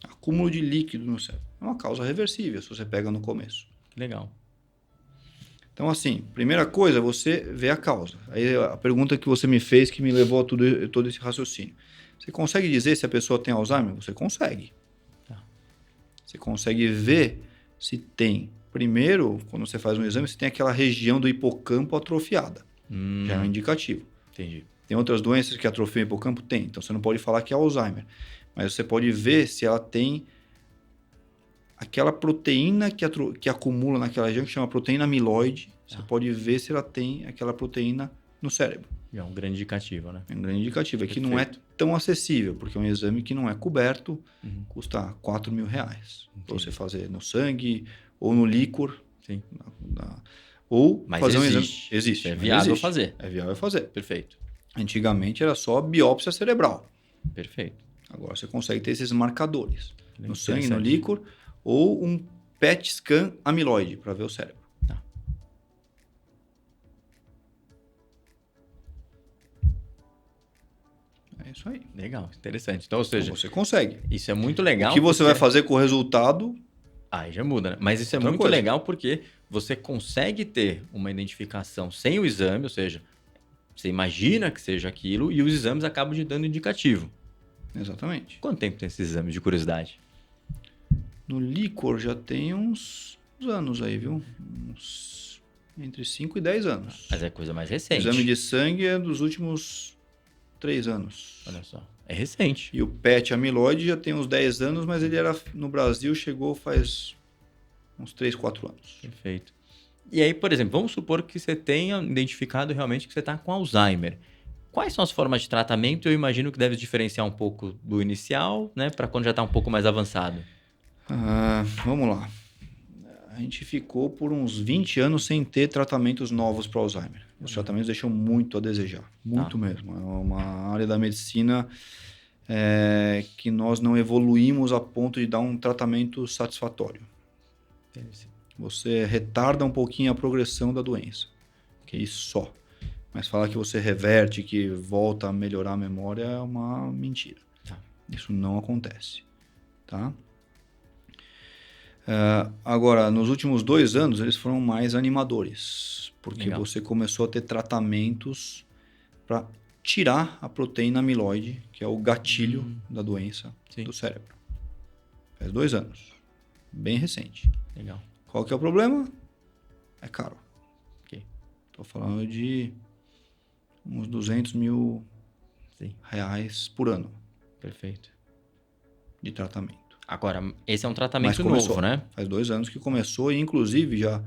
Acúmulo de líquido no cérebro. É uma causa reversível, se você pega no começo. Legal. Então, assim, primeira coisa, você vê a causa. Aí a pergunta que você me fez que me levou a todo esse raciocínio. Você consegue dizer se a pessoa tem Alzheimer? Você consegue. Tá. Você consegue ver se tem. Primeiro, quando você faz um exame, você tem aquela região do hipocampo atrofiada. Já é um indicativo. Entendi. Tem outras doenças que atrofiam o hipocampo? Tem. Então, você não pode falar que é Alzheimer. Mas você pode ver se ela tem aquela proteína que acumula naquela região, que chama proteína amiloide. Você pode ver se ela tem aquela proteína no cérebro. É um grande indicativo, né? É um grande indicativo. Aqui não é tão acessível, porque é um exame que não é coberto, custa R$4.000 para você fazer no sangue ou no líquor. Sim. Ou mas fazer existe. um exame. Existe. É viável fazer. É viável fazer. Perfeito. Antigamente era só biópsia cerebral. Perfeito. Agora você consegue ter esses marcadores no sangue, no Interessante. líquor, ou um PET scan amiloide para ver o cérebro. Tá. É isso aí. Legal, interessante. Então, ou seja, Então você consegue. isso é muito legal. O que você vai fazer com o resultado? Aí já muda, né? Mas isso é Outra muito coisa. legal porque você consegue ter uma identificação sem o exame, ou seja, você imagina que seja aquilo e os exames acabam te dando indicativo. Exatamente. Quanto tempo tem esses exames de curiosidade? No líquor já tem uns anos aí, viu? Entre 5 e 10 anos. Mas é coisa mais O recente. exame de sangue é dos últimos 3 anos. Olha só, é recente. E o PET amiloide já tem uns 10 anos, mas ele era no Brasil, chegou faz uns 3, 4 anos. Perfeito. E aí, por exemplo, vamos supor que você tenha identificado realmente que você está com Alzheimer. Quais são as formas de tratamento? Eu imagino que deve diferenciar um pouco do inicial, né? Para quando já está um pouco mais avançado. Vamos lá. A gente ficou por uns 20 anos sem ter tratamentos novos para Alzheimer. Os tratamentos deixam muito a desejar. Muito mesmo. É uma área da medicina que nós não evoluímos a ponto de dar um tratamento satisfatório. Você retarda um pouquinho a progressão da doença. Que isso só. Mas falar que você reverte, que volta a melhorar a memória é uma mentira. Tá. Isso não acontece. Tá? Agora, nos últimos 2 anos, eles foram mais animadores. Porque Legal. você começou a ter tratamentos para tirar a proteína amiloide, que é o gatilho da doença do cérebro. Faz 2 anos. Bem recente. Legal. Qual que é o problema? É caro. Ok. Estou falando de uns 200 mil reais por ano. Perfeito. De tratamento. Agora, esse é um tratamento novo, né? Faz 2 anos que começou e, inclusive, já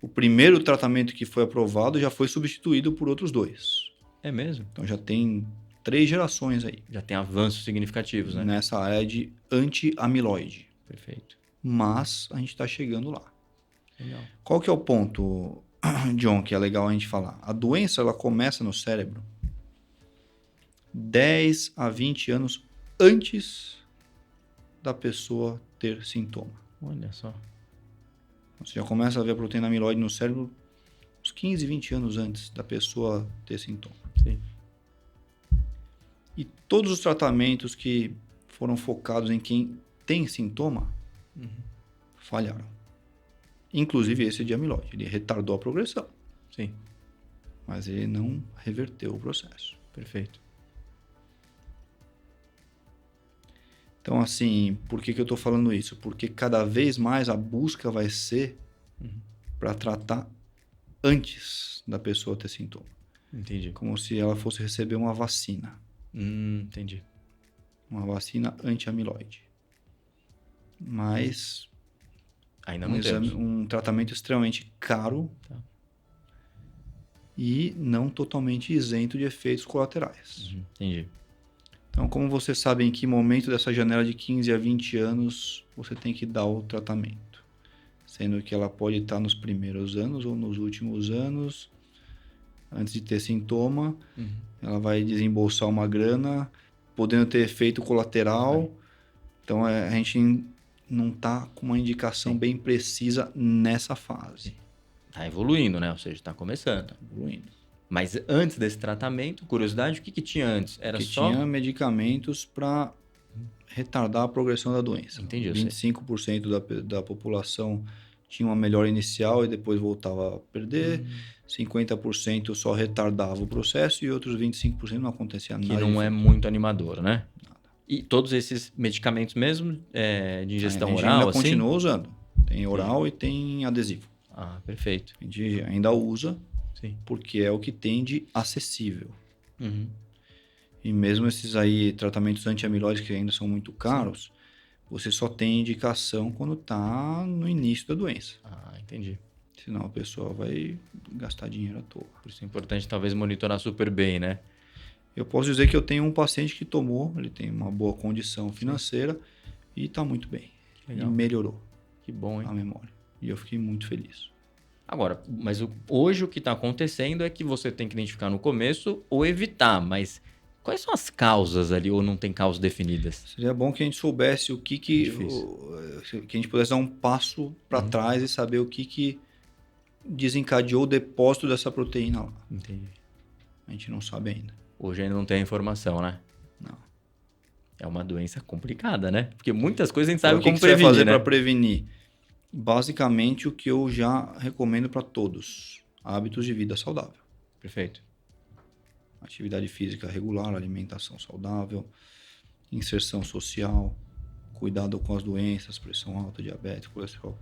o primeiro tratamento que foi aprovado já foi substituído por outros 2. É mesmo? Então já tem 3 gerações aí. Já tem avanços significativos, né? Nessa área de anti-amiloide. Perfeito. Mas a gente está chegando lá. Legal. Qual que é o ponto, John, que é legal a gente falar? A doença ela começa no cérebro 10 a 20 anos antes da pessoa ter sintoma. Olha só. Você já começa a ver a proteína amiloide no cérebro uns 15, 20 anos antes da pessoa ter sintoma. Sim. E todos os tratamentos que foram focados em quem tem sintoma falharam. Inclusive esse de amiloide. Ele retardou a progressão. Sim. Mas ele não reverteu o processo. Perfeito. Então, assim, por que eu estou falando isso? Porque cada vez mais a busca vai ser para tratar antes da pessoa ter sintoma. Entendi. Como se ela fosse receber uma vacina. Entendi. Uma vacina anti-amiloide. Mas ainda não temos. Um tratamento extremamente caro e não totalmente isento de efeitos colaterais. Entendi. Então, como você sabe em que momento dessa janela de 15 a 20 anos você tem que dar o tratamento? Sendo que ela pode estar nos primeiros anos ou nos últimos anos, antes de ter sintoma, ela vai desembolsar uma grana, podendo ter efeito colateral. Então, a gente não está com uma indicação bem precisa nessa fase. Está evoluindo, né? Ou seja, está começando. Evoluindo. Mas antes desse tratamento, curiosidade, o que tinha antes? Era só... Tinha medicamentos para retardar a progressão da doença. Entendi, eu 25% da população tinha uma melhora inicial e depois voltava a perder. 50% só retardava o processo e outros 25% não acontecia nada. Que não é muito animador, né? Nada. E todos esses medicamentos mesmo de ingestão oral, ainda assim? continua usando. Tem oral e tem adesivo. Ah, perfeito. A gente ainda usa. Sim. Porque é o que tem de acessível. E mesmo esses aí tratamentos anti-amiloides que ainda são muito caros, você só tem indicação quando está no início da doença. Ah, entendi. Senão a pessoa vai gastar dinheiro à toa. Por isso é importante talvez monitorar super bem, né? Eu posso dizer que eu tenho um paciente que tomou, ele tem uma boa condição financeira e está muito bem. Legal. E melhorou. Que bom, hein? A memória. E eu fiquei muito feliz. Agora, mas hoje o que está acontecendo é que você tem que identificar no começo ou evitar, mas quais são as causas ali ou não tem causas definidas? Seria bom que a gente soubesse o que a gente pudesse dar um passo para trás e saber o que desencadeou o depósito dessa proteína lá. Entendi. A gente não sabe ainda. Hoje ainda não tem a informação, né? Não. É uma doença complicada, né? Porque muitas coisas a gente sabe como prevenir. O que você vai fazer né? para prevenir? Basicamente, o que eu já recomendo para todos. Hábitos de vida saudável. Perfeito. Atividade física regular, alimentação saudável, inserção social, cuidado com as doenças, pressão alta, diabetes, colesterol.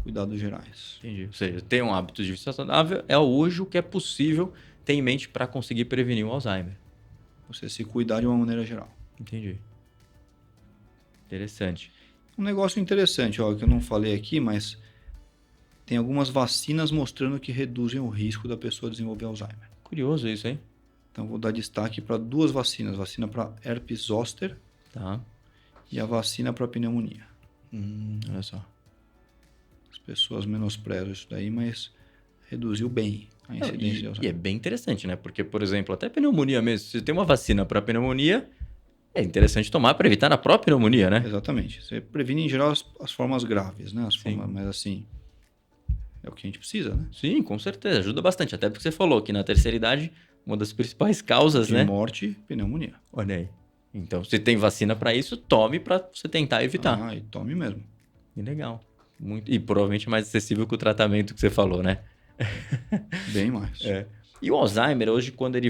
Cuidados gerais. Entendi. Ou seja, ter um hábito de vida saudável é hoje o que é possível ter em mente para conseguir prevenir o Alzheimer. Você se cuidar de uma maneira geral. Entendi. Interessante. Um negócio interessante, ó, que eu não falei aqui, mas tem algumas vacinas mostrando que reduzem o risco da pessoa desenvolver Alzheimer. Curioso isso, hein? Então, vou dar destaque para 2 vacinas. Vacina para herpes zoster e a vacina para pneumonia. Olha só. As pessoas menosprezam isso daí, mas reduziu bem a incidência de Alzheimer. E é bem interessante, né? Porque, por exemplo, até pneumonia mesmo. Se tem uma vacina para pneumonia, É interessante tomar para evitar a própria pneumonia, né? Exatamente. Você previne, em geral, as formas graves, né? Sim. Mas assim, é o que a gente precisa, né? Sim, com certeza. Ajuda bastante. Até porque você falou que na terceira idade, uma das principais causas, De né? morte, pneumonia. Olha aí. Então, se tem vacina para isso, tome para você tentar evitar. Ah, e tome mesmo. Que legal. Muito... E provavelmente mais acessível que o tratamento que você falou, né? Bem mais. É. E o Alzheimer, hoje, quando ele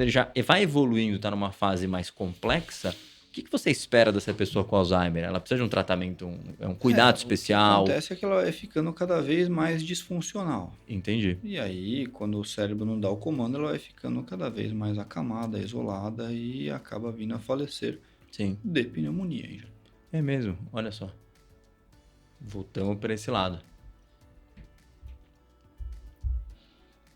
já vai evoluindo, está numa fase mais complexa, o que você espera dessa pessoa com Alzheimer? Ela precisa de um tratamento, um cuidado O que especial? acontece é que ela vai ficando cada vez mais disfuncional. Entendi. E aí, quando o cérebro não dá o comando, ela vai ficando cada vez mais acamada, isolada e acaba vindo a falecer Sim. de pneumonia. Já. É mesmo, olha só. Voltamos para esse lado.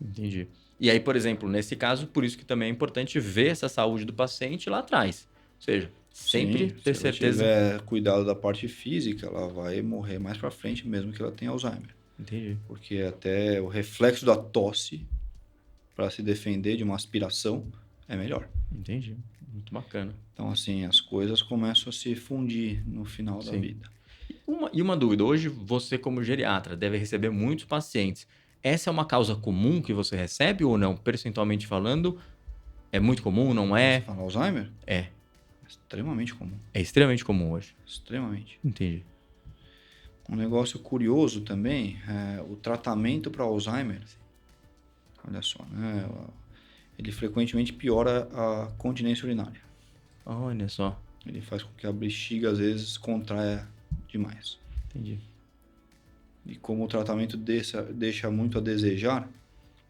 Entendi. E aí, por exemplo, nesse caso, por isso que também é importante ver essa saúde do paciente lá atrás. Ou seja, sempre Sim, ter se ela certeza. tiver cuidado da parte física, ela vai morrer mais para frente, mesmo que ela tenha Alzheimer. Entendi. Porque até o reflexo da tosse, para se defender de uma aspiração, é melhor. Entendi. Muito bacana. Então, assim, as coisas começam a se fundir no final da vida. E uma dúvida, hoje você como geriatra deve receber muitos pacientes. Essa é uma causa comum que você recebe ou não? Percentualmente falando, é muito comum, não Você é? fala Alzheimer? É. É extremamente comum. É extremamente comum hoje. Extremamente. Entendi. Um negócio curioso também é o tratamento para Alzheimer. Olha só, né? Ele frequentemente piora a continência urinária. Olha só. Ele faz com que a bexiga às vezes contraia demais. Entendi. E como o tratamento deixa muito a desejar,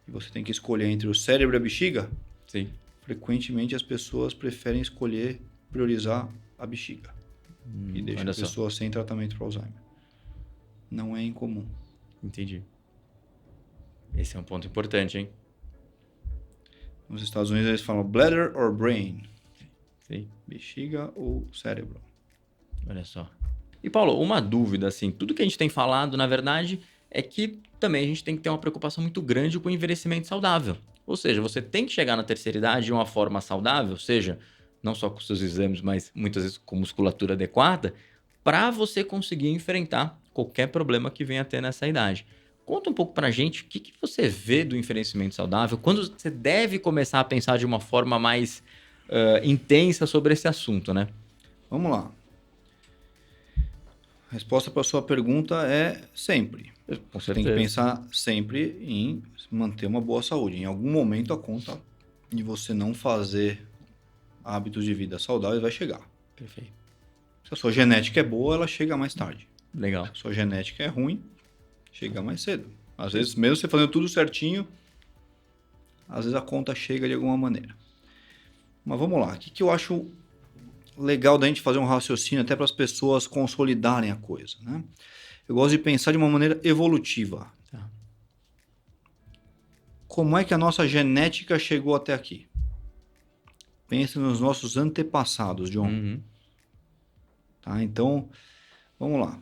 e você tem que escolher entre o cérebro e a bexiga, Sim. frequentemente as pessoas preferem escolher priorizar a bexiga. E deixa a pessoa sem tratamento para Alzheimer. Não é incomum. Entendi. Esse é um ponto importante, hein? Nos Estados Unidos eles falam bladder or brain. Sim. Bexiga ou cérebro. Olha só. E Paulo, uma dúvida, assim, tudo que a gente tem falado, na verdade, é que também a gente tem que ter uma preocupação muito grande com o envelhecimento saudável. Ou seja, você tem que chegar na terceira idade de uma forma saudável, seja não só com seus exames, mas muitas vezes com musculatura adequada, para você conseguir enfrentar qualquer problema que venha a ter nessa idade. Conta um pouco pra gente o que você vê do envelhecimento saudável, quando você deve começar a pensar de uma forma mais intensa sobre esse assunto, né? Vamos lá. A resposta para a sua pergunta é sempre. Com Você tem que pensar sempre em manter uma boa saúde. Em algum momento a conta de você não fazer hábitos de vida saudáveis vai chegar. Perfeito. Se a sua genética é boa, ela chega mais tarde. Legal. Se a sua genética é ruim, chega mais cedo. Às vezes, mesmo você fazendo tudo certinho, às vezes a conta chega de alguma maneira. Mas vamos lá. O que eu acho legal da gente fazer um raciocínio até para as pessoas consolidarem a coisa, né? Eu gosto de pensar de uma maneira evolutiva. Tá. Como é que a nossa genética chegou até aqui? Pense nos nossos antepassados, John. Uhum. Tá? Então, vamos lá.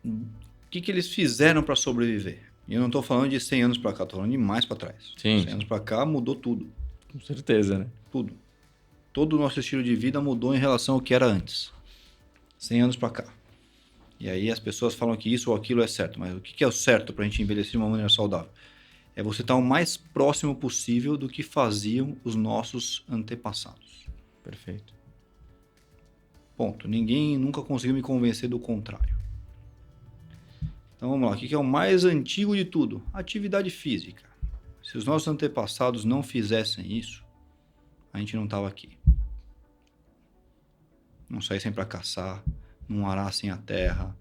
O que eles fizeram para sobreviver? E eu não estou falando de 100 anos para cá, estou falando de mais para trás. Sim. 100 anos para cá mudou tudo. Com certeza, né? Tudo. Todo o nosso estilo de vida mudou em relação ao que era antes. 100 anos para cá. E aí as pessoas falam que isso ou aquilo é certo. Mas o que é o certo para a gente envelhecer de uma maneira saudável? É você estar o mais próximo possível do que faziam os nossos antepassados. Perfeito. Ponto. Ninguém nunca conseguiu me convencer do contrário. Então vamos lá. O que é o mais antigo de tudo? Atividade física. Se os nossos antepassados não fizessem isso, a gente não estava aqui. Não saíssem para caçar, não arassem a terra.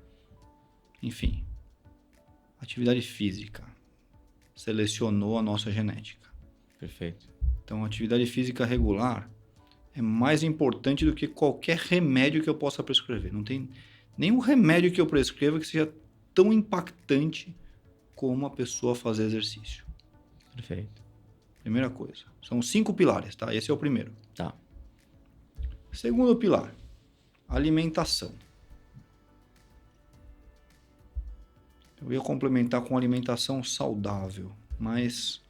Enfim. Atividade física selecionou a nossa genética. Perfeito. Então, a atividade física regular é mais importante do que qualquer remédio que eu possa prescrever. Não tem nenhum remédio que eu prescreva que seja tão impactante como a pessoa fazer exercício. Perfeito. Primeira coisa. São 5 pilares, tá? Esse é o primeiro. Tá. Segundo pilar, alimentação. Eu ia complementar com alimentação saudável, mas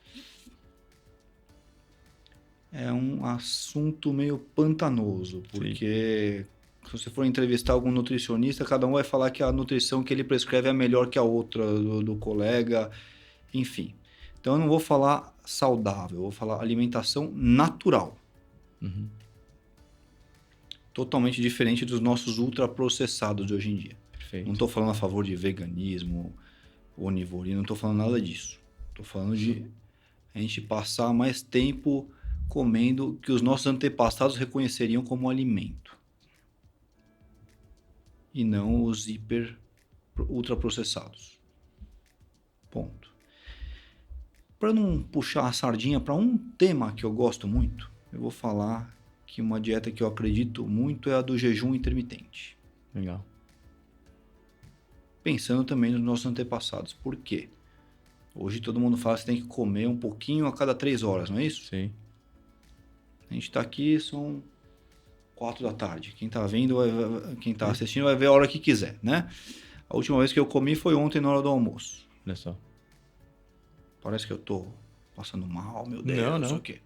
é um assunto meio pantanoso, porque se você for entrevistar algum nutricionista, cada um vai falar que a nutrição que ele prescreve é melhor que a outra do colega, enfim. Então eu não vou falar saudável, eu vou falar alimentação natural. Uhum. Totalmente diferente dos nossos ultraprocessados de hoje em dia. Perfeito. Não estou falando a favor de veganismo, onivorismo, não estou falando nada disso. Estou falando de a gente passar mais tempo comendo que os nossos antepassados reconheceriam como alimento. E não os ultraprocessados. Ponto. Para não puxar a sardinha para um tema que eu gosto muito, eu vou falar que uma dieta que eu acredito muito é a do jejum intermitente. Legal. Pensando também nos nossos antepassados. Por quê? Hoje todo mundo fala que você tem que comer um pouquinho a cada 3 horas, não é isso? Sim. A gente está aqui, são 4 da tarde. Quem está vendo, quem está assistindo vai ver a hora que quiser, né? A última vez que eu comi foi ontem na hora do almoço. Olha só. Parece que eu tô passando mal, meu Deus, Não. não sei o quê.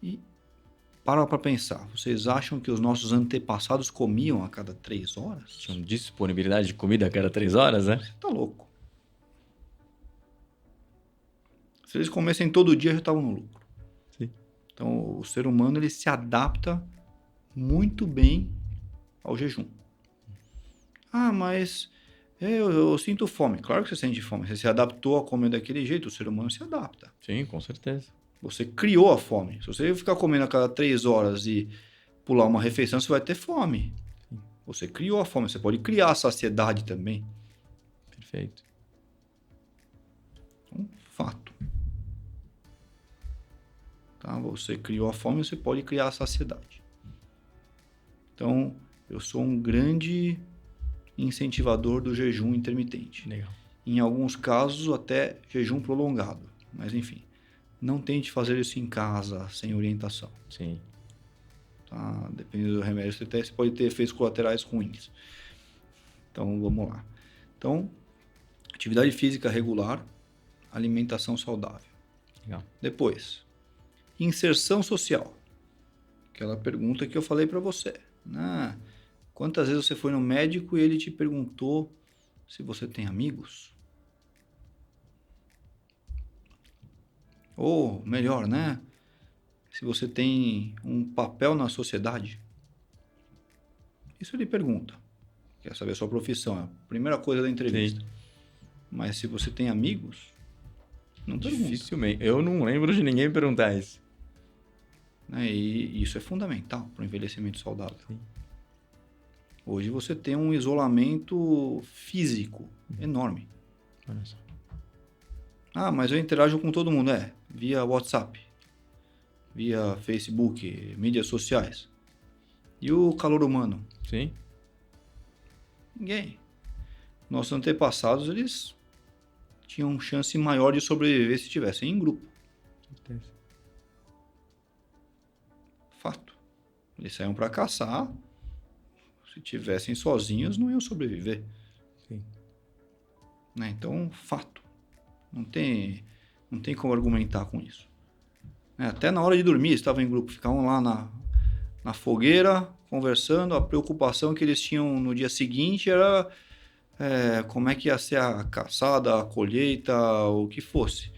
E para pensar, vocês acham que os nossos antepassados comiam a cada 3 horas? Tinha disponibilidade de comida a cada 3 horas, né? Você tá louco. Se eles comessem todo dia, já estavam no lucro. Sim. Então, o ser humano ele se adapta muito bem ao jejum. Ah, mas eu sinto fome. Claro que você sente fome. Você se adaptou a comer daquele jeito, o ser humano se adapta. Sim, com certeza. Você criou a fome. Se você ficar comendo a cada 3 horas e pular uma refeição, você vai ter fome. Sim. Você criou a fome. Você pode criar a saciedade também. Perfeito. Fato. Tá? Você criou a fome, você pode criar a saciedade. Então, eu sou um grande incentivador do jejum intermitente. Legal. Em alguns casos, até jejum prolongado. Mas, enfim, não tente fazer isso em casa, sem orientação. Sim. Tá? Dependendo do remédio, você pode ter efeitos colaterais ruins. Então, vamos lá. Então, atividade física regular, alimentação saudável. Legal. Depois, inserção social. Aquela pergunta que eu falei para você. Quantas vezes você foi no médico e ele te perguntou se você tem amigos? Ou, melhor, né? Se você tem um papel na sociedade. Isso ele pergunta. Quer saber a sua profissão, é a primeira coisa da entrevista. Sim. Mas se você tem amigos, não pergunta. Dificilmente. Eu não lembro de ninguém perguntar isso. E isso é fundamental para o envelhecimento saudável. Sim. Hoje você tem um isolamento físico enorme. Olha só. Mas eu interajo com todo mundo. Via WhatsApp, via Facebook, mídias sociais. E o calor humano? Sim. Ninguém. Nossos antepassados, eles tinham chance maior de sobreviver se estivessem em grupo. Certeza. Fato. Eles saíam para caçar. Se tivessem sozinhos, não iam sobreviver. Sim. Então, fato. Não tem como argumentar com isso. Até na hora de dormir, estavam em grupo. Ficavam lá na fogueira, conversando. A preocupação que eles tinham no dia seguinte era como é que ia ser a caçada, a colheita, o que fosse.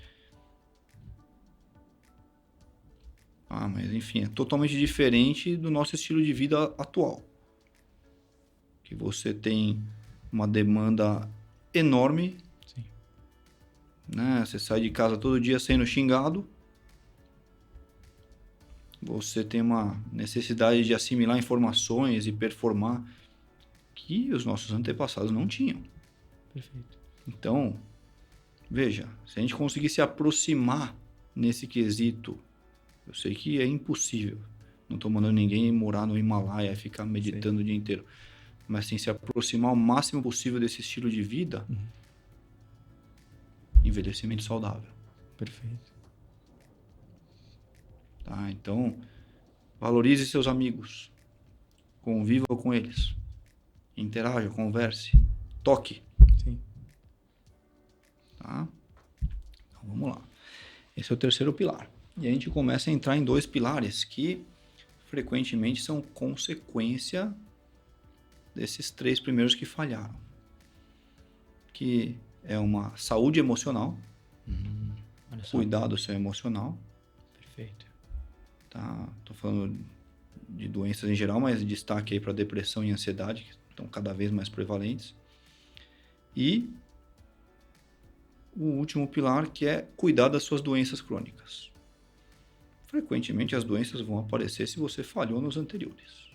Mas enfim, é totalmente diferente do nosso estilo de vida atual. Que você tem uma demanda enorme. Sim. Você sai de casa todo dia sendo xingado. Você tem uma necessidade de assimilar informações e performar que os nossos antepassados não tinham. Perfeito. Então, veja, se a gente conseguir se aproximar nesse quesito, eu sei que é impossível. Não estou mandando ninguém morar no Himalaia e ficar meditando Sim. o dia inteiro. Mas sim, se aproximar o máximo possível desse estilo de vida, envelhecimento saudável. Perfeito. Tá? Então, valorize seus amigos. Conviva com eles. Interaja, converse. Toque. Sim. Tá? Então, vamos lá. Esse é o terceiro pilar. E a gente começa a entrar em 2 pilares que frequentemente são consequência desses 3 primeiros que falharam. Que é uma saúde emocional, Olha só. cuidar do seu emocional, Perfeito. tá? Tô falando de doenças em geral, mas destaque aí para depressão e ansiedade, que estão cada vez mais prevalentes. E o último pilar, que é cuidar das suas doenças crônicas. Frequentemente as doenças vão aparecer se você falhou nos anteriores.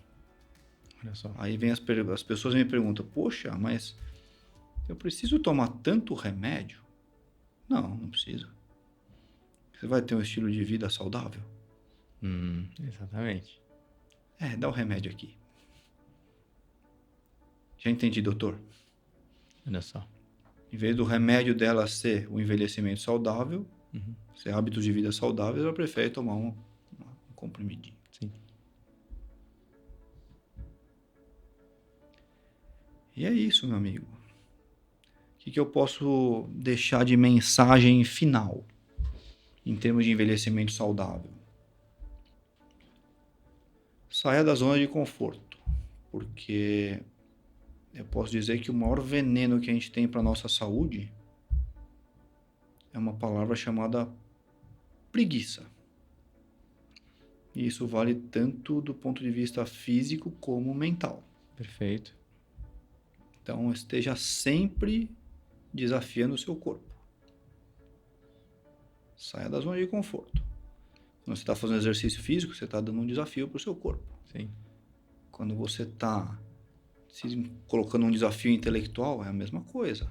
Olha só. Aí vem as pessoas me perguntam, poxa, mas eu preciso tomar tanto remédio? Não, não precisa. Você vai ter um estilo de vida saudável? Exatamente. Dá o remédio aqui. Já entendi, doutor. Olha só. Em vez do remédio dela ser o envelhecimento saudável, ser hábitos de vida saudáveis, ela prefere tomar um comprimidinho. Sim. E é isso, meu amigo. O que eu posso deixar de mensagem final em termos de envelhecimento saudável? Saia da zona de conforto, porque eu posso dizer que o maior veneno que a gente tem para a nossa saúde é uma palavra chamada preguiça. E isso vale tanto do ponto de vista físico como mental. Perfeito. Então, esteja sempre desafiando o seu corpo. Saia da zona de conforto. Quando você está fazendo exercício físico, você está dando um desafio para o seu corpo. Sim. Quando você está se colocando um desafio intelectual, é a mesma coisa.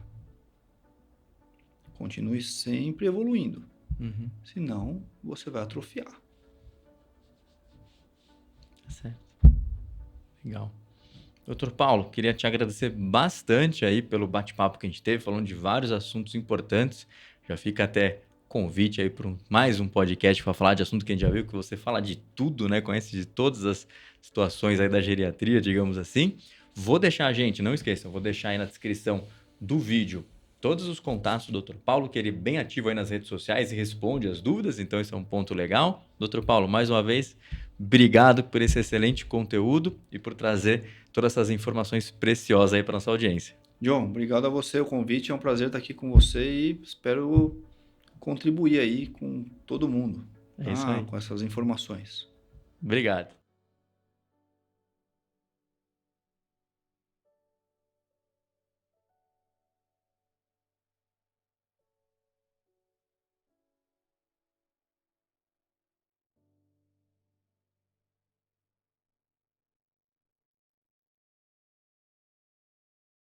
Continue sempre evoluindo. Senão, você vai atrofiar. Tá certo. Legal. Doutor Paulo, queria te agradecer bastante aí pelo bate-papo que a gente teve, falando de vários assuntos importantes. Já fica até convite aí para mais um podcast para falar de assunto que a gente já viu, que você fala de tudo, né? Conhece de todas as situações aí da geriatria, digamos assim. Vou deixar, gente, não esqueçam, vou deixar aí na descrição do vídeo todos os contatos do Dr. Paulo, que ele é bem ativo aí nas redes sociais e responde as dúvidas, então isso é um ponto legal. Dr. Paulo, mais uma vez, obrigado por esse excelente conteúdo e por trazer todas essas informações preciosas aí para nossa audiência. John, obrigado a você, o convite, é um prazer estar aqui com você e espero contribuir aí com todo mundo, É isso aí. com essas informações. Obrigado.